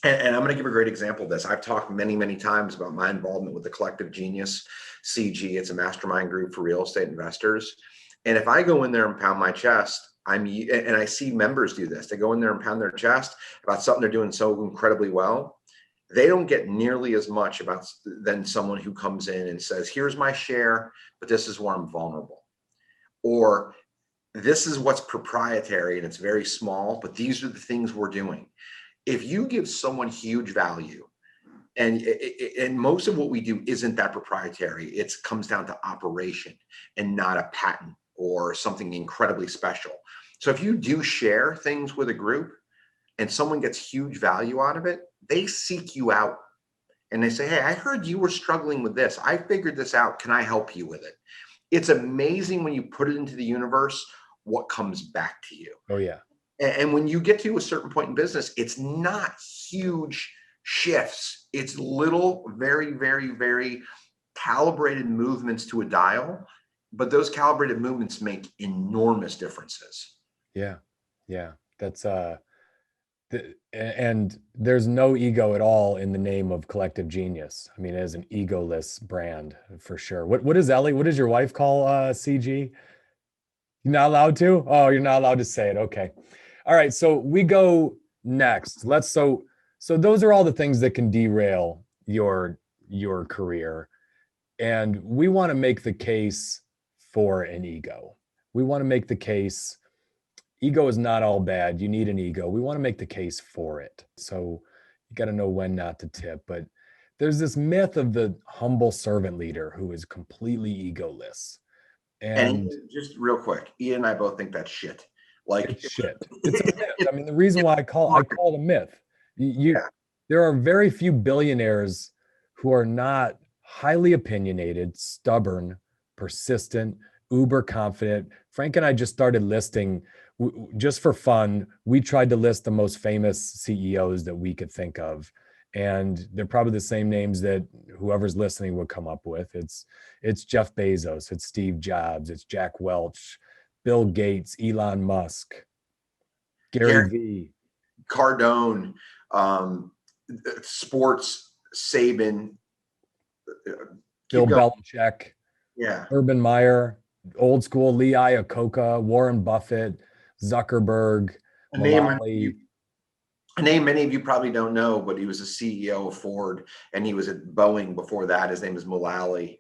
And I'm going to give a great example of this. I've talked many, many times about my involvement with the Collective Genius CG. It's a mastermind group for real estate investors. And if I go in there and pound my chest, and I see members do this, they go in there and pound their chest about something they're doing so incredibly well, they don't get nearly as much than someone who comes in and says, here's my share, but this is where I'm vulnerable. Or this is what's proprietary and it's very small, but these are the things we're doing. If you give someone huge value, and most of what we do isn't that proprietary, it comes down to operation and not a patent or something incredibly special. So if you do share things with a group and someone gets huge value out of it, they seek you out and they say, hey, I heard you were struggling with this. I figured this out. Can I help you with it? It's amazing when you put it into the universe, what comes back to you. Oh, yeah. And when you get to a certain point in business, it's not huge shifts. It's little, very, very, very calibrated movements to a dial. But those calibrated movements make enormous differences. Yeah. Yeah. That's and there's no ego at all in the name of collective genius. I mean, it is an egoless brand for sure. What does Ellie, what does your wife call CG? You're not allowed to? Oh, you're not allowed to say it. Okay. All right. So we go next. So those are all the things that can derail your career. And we want to make the case for an ego. We want to make the case ego is not all bad. You need an ego. We want to make the case for it. So you got to know when not to tip. But there's this myth of the humble servant leader who is completely egoless. And And just real quick, Ian and I both think that's shit. Like it's shit. It's a myth. I mean, the reason why I call it a myth, yeah. there are very few billionaires who are not highly opinionated, stubborn, persistent, uber confident. Frank and I just started listing, just for fun. We tried to list the most famous CEOs that we could think of, and they're probably the same names that whoever's listening would come up with. It's Jeff Bezos, it's Steve Jobs, it's Jack Welch, Bill Gates, Elon Musk, Gary V, Cardone, um, sports, Saban, Bill keep going. Belichick, Yeah. Urban Meyer, old school Lee Iacocca, Warren Buffett, Zuckerberg, A name, Mullally. a name many of you probably don't know, but he was a CEO of Ford and he was at Boeing before that. His name is Mullally.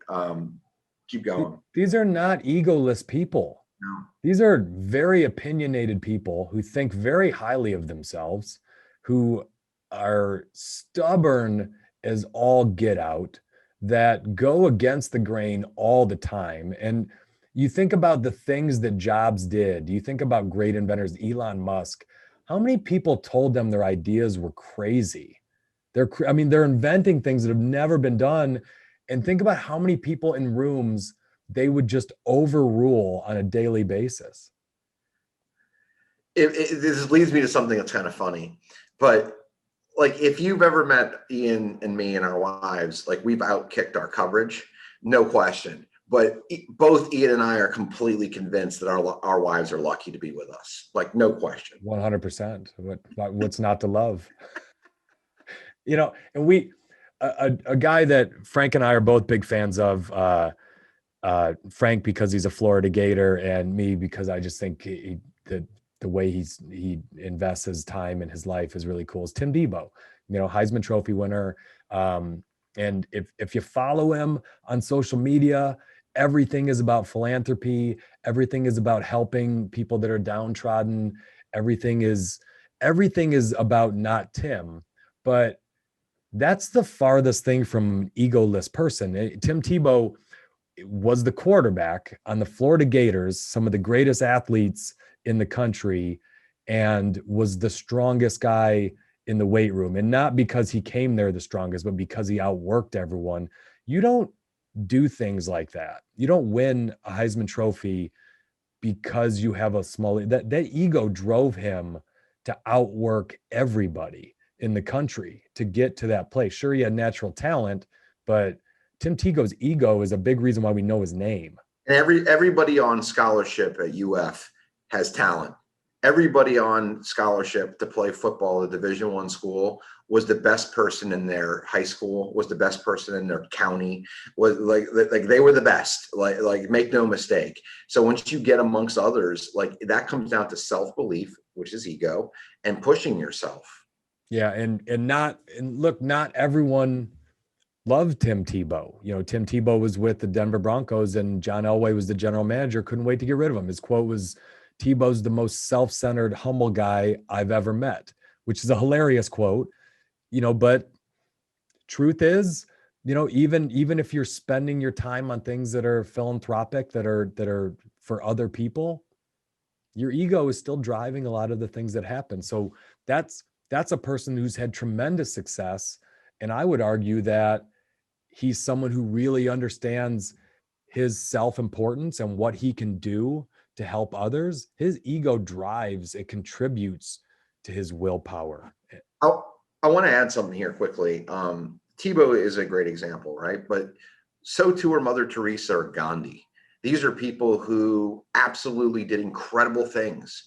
Keep going. These are not egoless people. No. These are very opinionated people who think very highly of themselves, who are stubborn as all get out, that go against the grain all the time. And you think about the things that Jobs did, you think about great inventors, Elon Musk, how many people told them their ideas were crazy? I mean, they're inventing things that have never been done. And think about how many people in rooms they would just overrule on a daily basis. This leads me to something that's kind of funny, but like if you've ever met Ian and me and our wives, like we've outkicked our coverage, no question. But both Ian and I are completely convinced that our wives are lucky to be with us, like no question. 100%. What's not to love? You know, and we, a guy that Frank and I are both big fans of, Frank because he's a Florida Gator, and me because I just think the way he invests his time and his life is really cool. Is Tim Tebow, you know, Heisman Trophy winner. And if you follow him on social media, everything is about philanthropy. Everything is about helping people that are downtrodden. Everything is about not Tim, but that's the farthest thing from an egoless person. Tim Tebow was the quarterback on the Florida Gators, some of the greatest athletes in the country, and was the strongest guy in the weight room. And not because he came there the strongest, but because he outworked everyone. You don't do things like that. You don't win a Heisman Trophy because you have a small, that ego drove him to outwork everybody in the country to get to that place. Sure, he had natural talent, but Tim Tebow's ego is a big reason why we know his name. And everybody on scholarship at UF has talent. Everybody on scholarship to play football at Division I school was the best person in their high school, was the best person in their county, was like they were the best, like make no mistake. So once you get amongst others, like that comes down to self-belief, which is ego, and pushing yourself. Yeah, and look, not everyone loved Tim Tebow. You know, Tim Tebow was with the Denver Broncos and John Elway was the general manager, couldn't wait to get rid of him. His quote was, "Tebow's the most self-centered, humble guy I've ever met," which is a hilarious quote, you know, but truth is, you know, even if you're spending your time on things that are philanthropic, that are for other people, your ego is still driving a lot of the things that happen. So that's a person who's had tremendous success. And I would argue that he's someone who really understands his self-importance and what he can do to help others. His ego drives, it contributes to his willpower. I want to add something here quickly. Tebow is a great example, right? But so too are Mother Teresa or Gandhi. These are people who absolutely did incredible things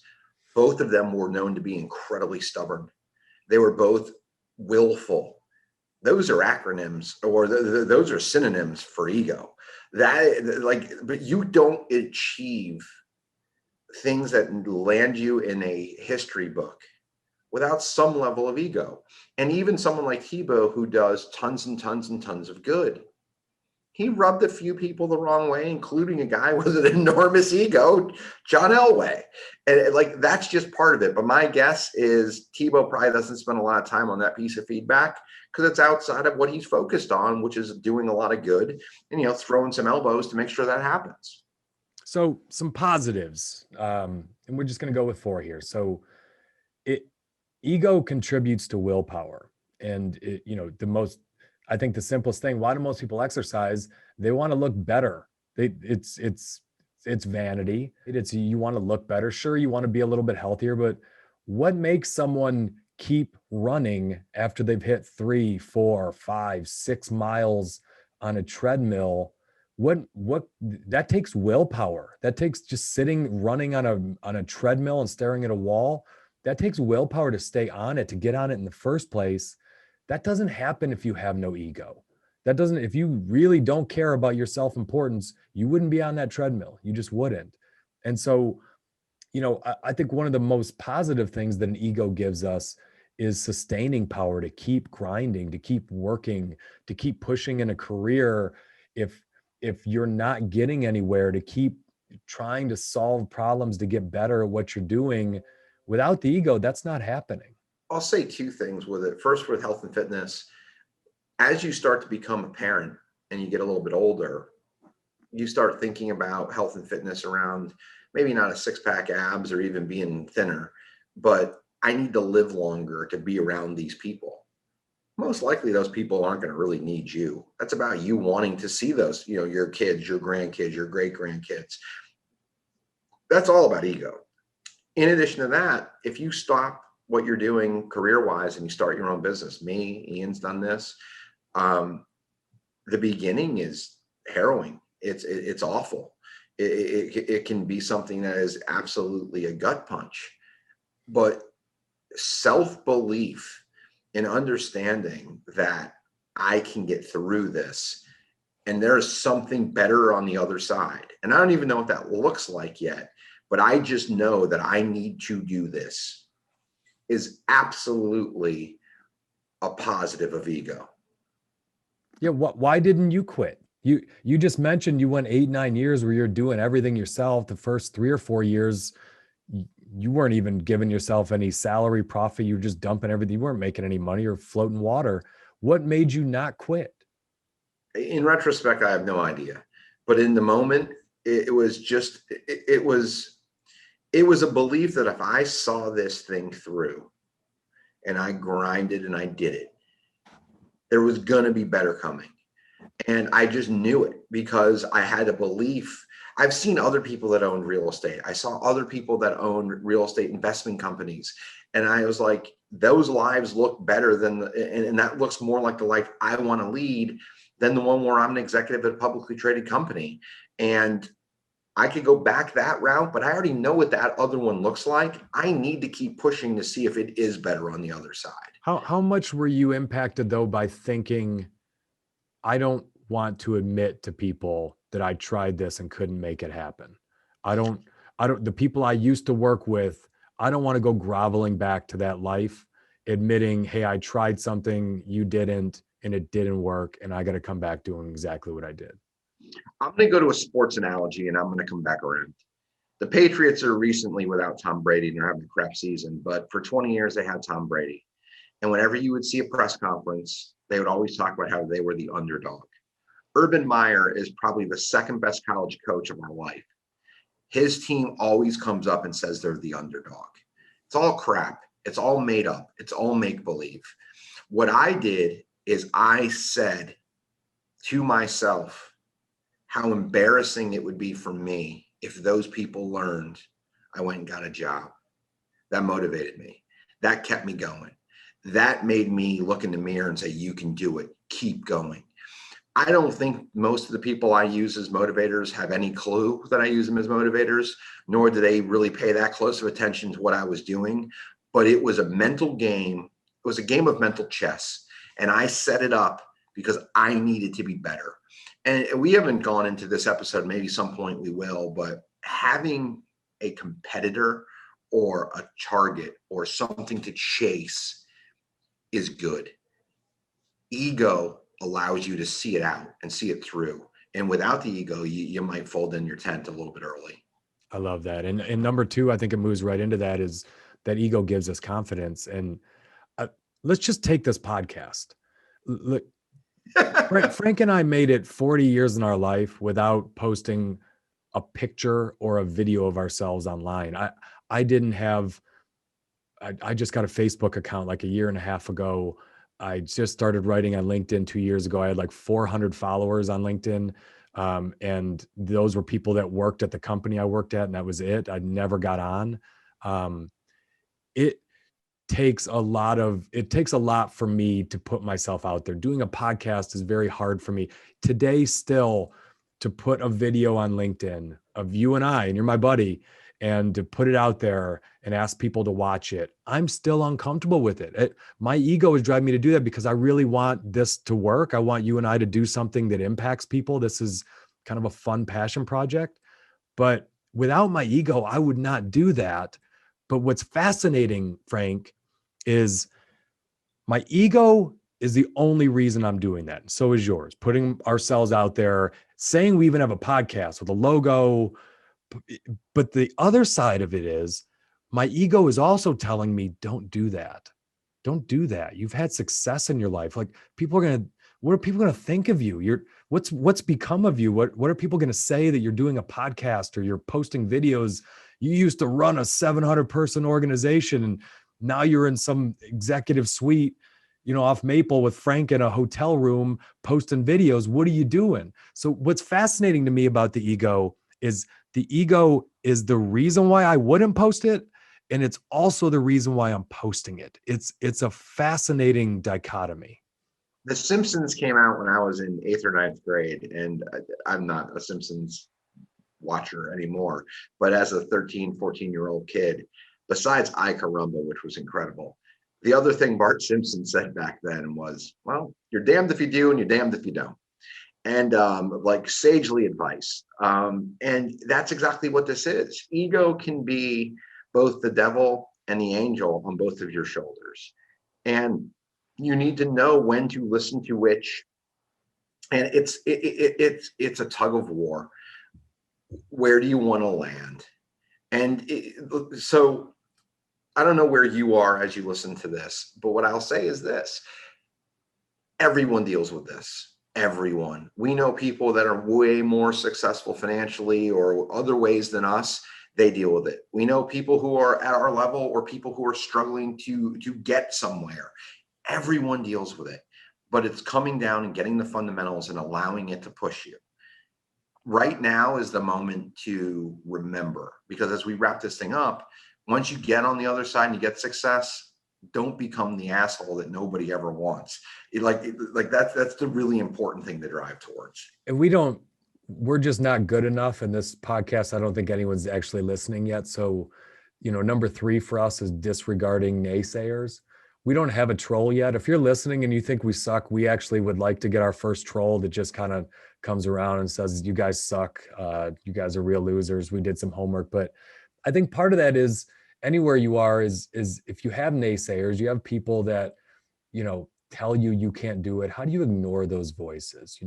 Both of them were known to be incredibly stubborn. They were both willful. Those are acronyms, or those are synonyms for ego. But you don't achieve things that land you in a history book without some level of ego. And even someone like Tebow, who does tons and tons and tons of good, he rubbed a few people the wrong way, including a guy with an enormous ego, John Elway. And like, that's just part of it. But my guess is Tebow probably doesn't spend a lot of time on that piece of feedback because it's outside of what he's focused on, which is doing a lot of good and, throwing some elbows to make sure that happens. So some positives, and we're just going to go with 4 here. So ego contributes to willpower. And I think the simplest thing, why do most people exercise? They want to look better. It's vanity. You want to look better. Sure, you want to be a little bit healthier, but what makes someone keep running after they've hit 3, 4, 5, 6 miles on a treadmill? What that takes willpower. That takes just sitting, running on a treadmill and staring at a wall. That takes willpower to stay on it, to get on it in the first place. That doesn't happen if you have no ego. If you really don't care about your self-importance, you wouldn't be on that treadmill. You just wouldn't. And so, I think one of the most positive things that an ego gives us is sustaining power, to keep grinding, to keep working, to keep pushing in a career. If you're not getting anywhere, to keep trying to solve problems, to get better at what you're doing. Without the ego, that's not happening. I'll say 2 things with it. First, with health and fitness, as you start to become a parent and you get a little bit older, you start thinking about health and fitness around maybe not a 6-pack abs or even being thinner, but I need to live longer to be around these people. Most likely those people aren't going to really need you. That's about you wanting to see those, your kids, your grandkids, your great grandkids. That's all about ego. In addition to that, if you stop what you're doing career-wise and you start your own business, Ian's done this. The beginning is harrowing. It's awful. It can be something that is absolutely a gut punch, but self-belief and understanding that I can get through this and there is something better on the other side. And I don't even know what that looks like yet, but I just know that I need to do this is absolutely a positive of ego. Yeah. Why didn't you quit? You just mentioned you went 8, 9 years where you're doing everything yourself. The first 3 or 4 years, you weren't even giving yourself any salary profit. You were just dumping everything. You weren't making any money or floating water. What made you not quit? In retrospect, I have no idea. But in the moment, it was a belief that if I saw this thing through and I grinded and I did it, there was going to be better coming. And I just knew it because I had a belief. I've seen other people that owned real estate. I saw other people that owned real estate investment companies. And I was like, those lives look better and that looks more like the life I want to lead than the one where I'm an executive at a publicly traded company. And I could go back that route, but I already know what that other one looks like. I need to keep pushing to see if it is better on the other side. How much were you impacted though by thinking, I don't want to admit to people that I tried this and couldn't make it happen. The people I used to work with, I don't want to go groveling back to that life, admitting, hey, I tried something, you didn't, and it didn't work. And I got to come back doing exactly what I did. I'm going to go to a sports analogy and I'm going to come back around. The Patriots are recently without Tom Brady and they're having a crap season, but for 20 years they had Tom Brady. And whenever you would see a press conference, they would always talk about how they were the underdog. Urban Meyer is probably the second best college coach of our life. His team always comes up and says they're the underdog. It's all crap. It's all made up. It's all make-believe. What I did is I said to myself how embarrassing it would be for me if those people learned I went and got a job. That motivated me. That kept me going. That made me look in the mirror and say, you can do it. Keep going. I don't think most of the people I use as motivators have any clue that I use them as motivators, nor do they really pay that close of attention to what I was doing. But it was a mental game. It was a game of mental chess. And I set it up because I needed to be better. And we haven't gone into this episode, maybe some point we will, but having a competitor or a target or something to chase is good. Ego allows you to see it out and see it through. And without the ego, you might fold in your tent a little bit early. I love that. And number two, I think it moves right into that, is that ego gives us confidence. And uh, let's just take this podcast. Look, Frank and I made it 40 years in our life without posting a picture or a video of ourselves online. I didn't have, I just got a Facebook account like a year and a half ago. I just started writing on LinkedIn 2 years ago. I had like 400 followers on LinkedIn. And those were people that worked at the company I worked at, and that was it. I never got on. It takes a lot for me to put myself out there. Doing a podcast is very hard for me today still, to put a video on LinkedIn of you and I, and you're my buddy, and to put it out there and ask people to watch it. I'm still uncomfortable with it. My ego is driving me to do that because I really want this to work. I want you and I to do something that impacts people. This is kind of a fun passion project. But without my ego, I would not do that. But what's fascinating, Frank, is my ego is the only reason I'm doing that. And so is yours. Putting ourselves out there, saying we even have a podcast with a logo. But the other side of it is my ego is also telling me, don't do that. Don't do that. You've had success in your life. Like, what are people going to think of you? What's become of you? What are people going to say that you're doing a podcast or you're posting videos? You used to run a 700 person organization, and now you're in some executive suite, off Maple with Frank in a hotel room posting videos. What are you doing? So what's fascinating to me about the ego is the reason why I wouldn't post it. And it's also the reason why I'm posting it. It's a fascinating dichotomy. The Simpsons came out when I was in 8th or 9th grade, and I'm not a Simpsons watcher anymore. But as a 13, 14-year-old kid, besides I Carumba, which was incredible, the other thing Bart Simpson said back then was, well, you're damned if you do and you're damned if you don't. And like sagely advice. And that's exactly what this is. Ego can be both the devil and the angel on both of your shoulders. And you need to know when to listen to which. And it's a tug of war. Where do you want to land? And so I don't know where you are as you listen to this, but what I'll say is this: everyone deals with this. Everyone. We know people that are way more successful financially or other ways than us. They deal with it. We know people who are at our level or people who are struggling to get somewhere. Everyone deals with it, but it's coming down and getting the fundamentals and allowing it to push you. Right now is the moment to remember, because as we wrap this thing up, once you get on the other side and you get success, don't become the asshole that nobody ever wants. That's the really important thing to drive towards. And we're just not good enough in this podcast. I don't think anyone's actually listening yet. So, number 3 for us is disregarding naysayers. We don't have a troll yet. If you're listening and you think we suck, we actually would like to get our first troll that just kind of comes around and says, you guys suck. You guys are real losers. We did some homework. But I think part of that is anywhere you are is if you have naysayers, you have people that, tell you can't do it. How do you ignore those voices?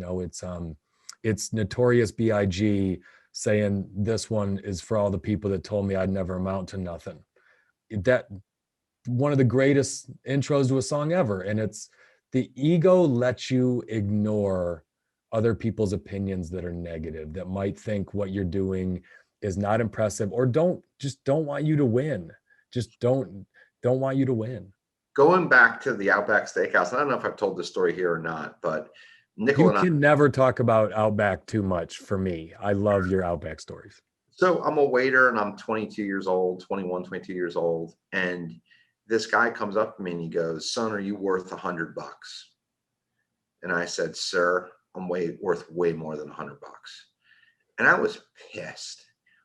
It's Notorious B.I.G. saying this one is for all the people that told me I'd never amount to nothing. That one of the greatest intros to a song ever. And it's the ego lets you ignore other people's opinions that are negative, that might think what you're doing is not impressive, or don't want you to win. Just don't want you to win. Going back to the Outback Steakhouse, I don't know if I've told this story here or not, but Nickel and I can never talk about Outback too much for me. I love your Outback stories. So I'm a waiter and I'm 22 years old, 21, 22 years old. And this guy comes up to me and he goes, "Son, are you worth $100?" And I said, "Sir, I'm worth way more than $100. And I was pissed.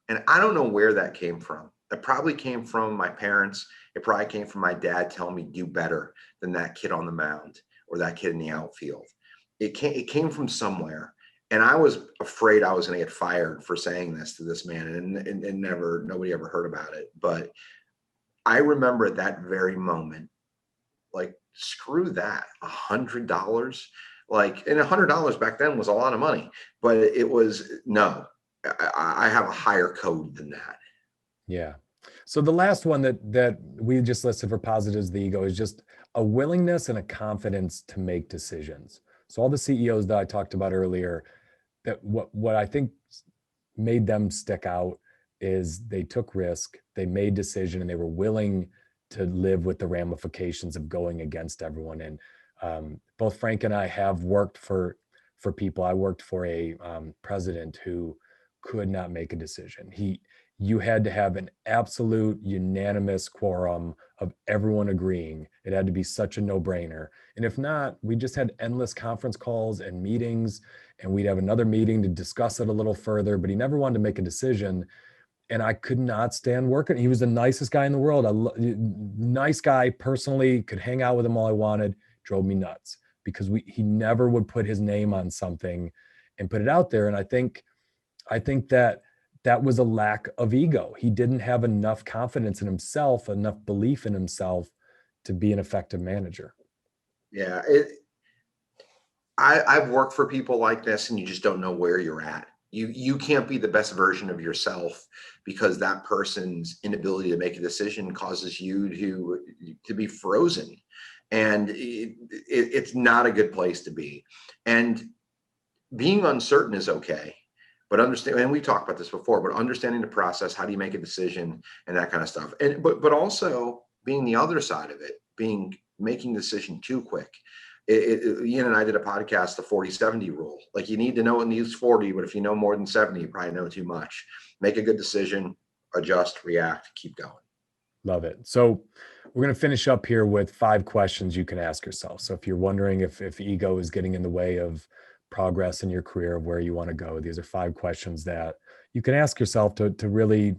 And I don't know where that came from. It probably came from my parents. It probably came from my dad telling me do better than that kid on the mound or that kid in the outfield. It came from somewhere. And I was afraid I was going to get fired for saying this to this man, and nobody ever heard about it. But I remember at that very moment, like, screw that, $100. Like, and $100 back then was a lot of money, but it was, no, I have a higher code than that. Yeah. So the last one that we just listed for positives of the ego is just a willingness and a confidence to make decisions. So all the CEOs that I talked about earlier, that what I think made them stick out is they took risk, they made decision, and they were willing to live with the ramifications of going against everyone. And both Frank and I have worked for people. I worked for a president who could not make a decision. You had to have an absolute unanimous quorum of everyone agreeing. It had to be such a no-brainer. And if not, we just had endless conference calls and meetings, and we'd have another meeting to discuss it a little further, but he never wanted to make a decision. And I could not stand working. He was the nicest guy in the world. Nice guy personally, could hang out with him all I wanted, drove me nuts because he never would put his name on something and put it out there. And I think that was a lack of ego. He didn't have enough confidence in himself, enough belief in himself to be an effective manager. Yeah. I've worked for people like this, and you just don't know where you're at. You can't be the best version of yourself because that person's inability to make a decision causes you to be frozen. And it's not a good place to be. And being uncertain is okay. But understand, and we talked about this before, but understanding the process, how do you make a decision and that kind of stuff. And but also being the other side of it, making the decision too quick. Ian and I did a podcast, the 40-70 rule. Like, you need to know at least 40, but if you know more than 70, you probably know too much. Make a good decision, adjust, react, keep going. Love it. So we're going to finish up here with 5 questions you can ask yourself. So if you're wondering if ego is getting in the way of progress in your career, of where you want to go, these are 5 questions that you can ask yourself to really,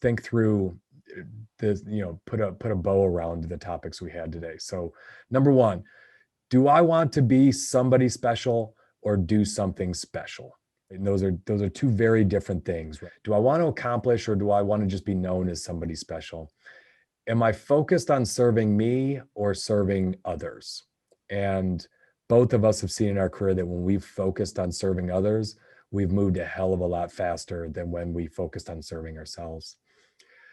think through this, put a bow around the topics we had today. So number 1, do I want to be somebody special or do something special? And those are 2 very different things. Right? Do I want to accomplish, or do I want to just be known as somebody special? Am I focused on serving me or serving others? And both of us have seen in our career that when we've focused on serving others, we've moved a hell of a lot faster than when we focused on serving ourselves.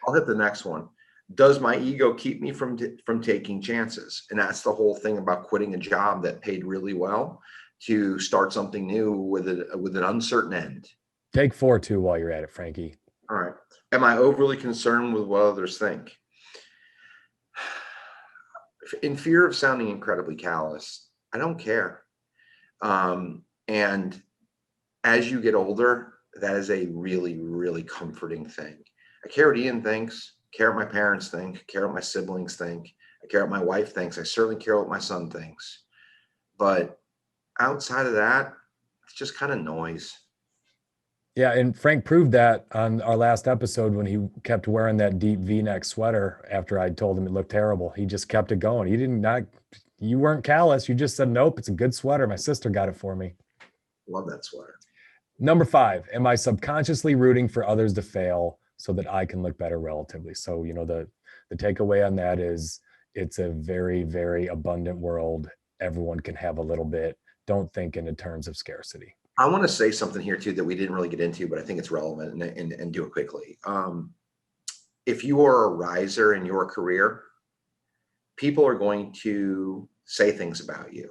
I'll hit the next one. Does my ego keep me from taking chances? And that's the whole thing about quitting a job that paid really well to start something new with an uncertain end. Take 4 too while you're at it, Frankie. All right. Am I overly concerned with what others think? In fear of sounding incredibly callous, I don't care. And as you get older, that is a really, really comforting thing. I care what Ian thinks, care what my parents think, care what my siblings think, I care what my wife thinks. I certainly care what my son thinks. But outside of that, it's just kind of noise. Yeah, and Frank proved that on our last episode when he kept wearing that deep V-neck sweater after I told him it looked terrible. He just kept it going. You weren't callous. You just said, nope, it's a good sweater. My sister got it for me. Love that sweater. Number 5, am I subconsciously rooting for others to fail so that I can look better relatively? So, the takeaway on that is it's a very, very abundant world. Everyone can have a little bit. Don't think in terms of scarcity. I want to say something here too that we didn't really get into, but I think it's relevant and do it quickly. If you are a riser in your career, people are going to say things about you.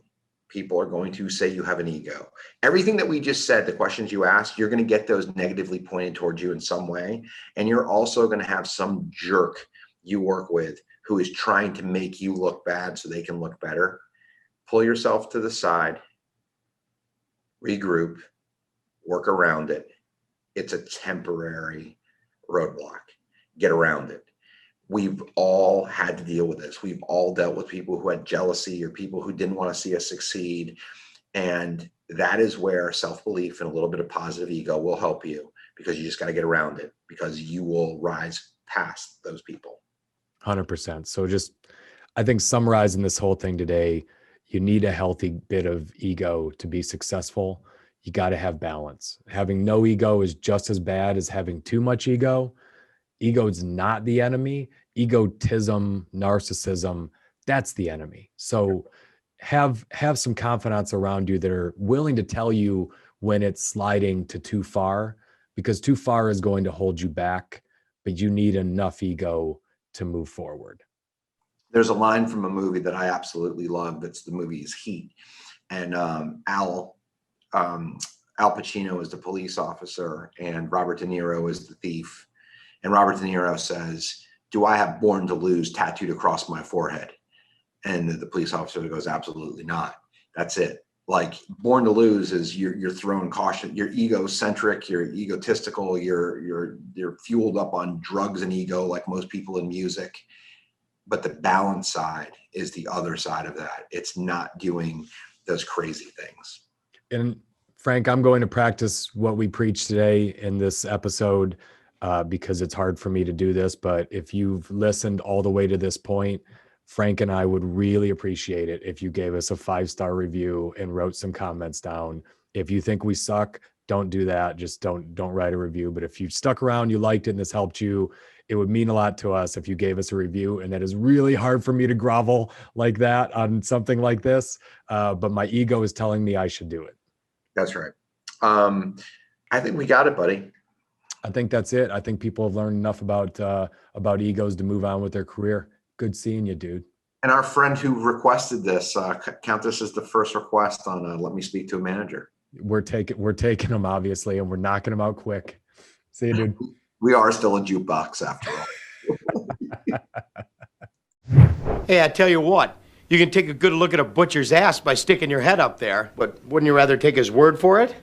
People are going to say you have an ego. Everything that we just said, the questions you asked, you're going to get those negatively pointed towards you in some way. And you're also going to have some jerk you work with who is trying to make you look bad so they can look better. Pull yourself to the side, regroup, work around it. It's a temporary roadblock. Get around it. We've all had to deal with this. We've all dealt with people who had jealousy or people who didn't want to see us succeed. And that is where self-belief and a little bit of positive ego will help you, because you just got to get around it, because you will rise past those people. 100%. So just, I think summarizing this whole thing today, you need a healthy bit of ego to be successful. You got to have balance. Having no ego is just as bad as having too much ego. Ego is not the enemy. Egotism, narcissism, that's the enemy. So have some confidants around you that are willing to tell you when it's sliding to too far, because too far is going to hold you back, but you need enough ego to move forward. There's a line from a movie that I absolutely love. That's the movie is Heat. And Al Pacino is the police officer and Robert De Niro is the thief. And Robert De Niro says, "Do I have 'born to lose' tattooed across my forehead?" And the police officer goes, "Absolutely not. That's it. Like, born to lose is you're throwing caution. You're egocentric. You're egotistical. You're fueled up on drugs and ego, like most people in music. But the balance side is the other side of that. It's not doing those crazy things." And Frank, I'm going to practice what we preach today in this episode because it's hard for me to do this. But if you've listened all the way to this point, Frank and I would really appreciate it if you gave us a 5-star review and wrote some comments down. If you think we suck, don't do that. Just don't write a review. But if you stuck around, you liked it, and this helped you, it would mean a lot to us if you gave us a review. And that is really hard for me to grovel like that on something like this. But my ego is telling me I should do it. That's right. I think we got it, buddy. I think that's it. I think people have learned enough about egos to move on with their career. Good seeing you, dude. And our friend who requested this, count this as the first request on Let Me Speak to a Manager. We're taking them, obviously, and we're knocking them out quick. See you, dude. We are still a jukebox after all. Hey, I tell you what, you can take a good look at a butcher's ass by sticking your head up there, but wouldn't you rather take his word for it?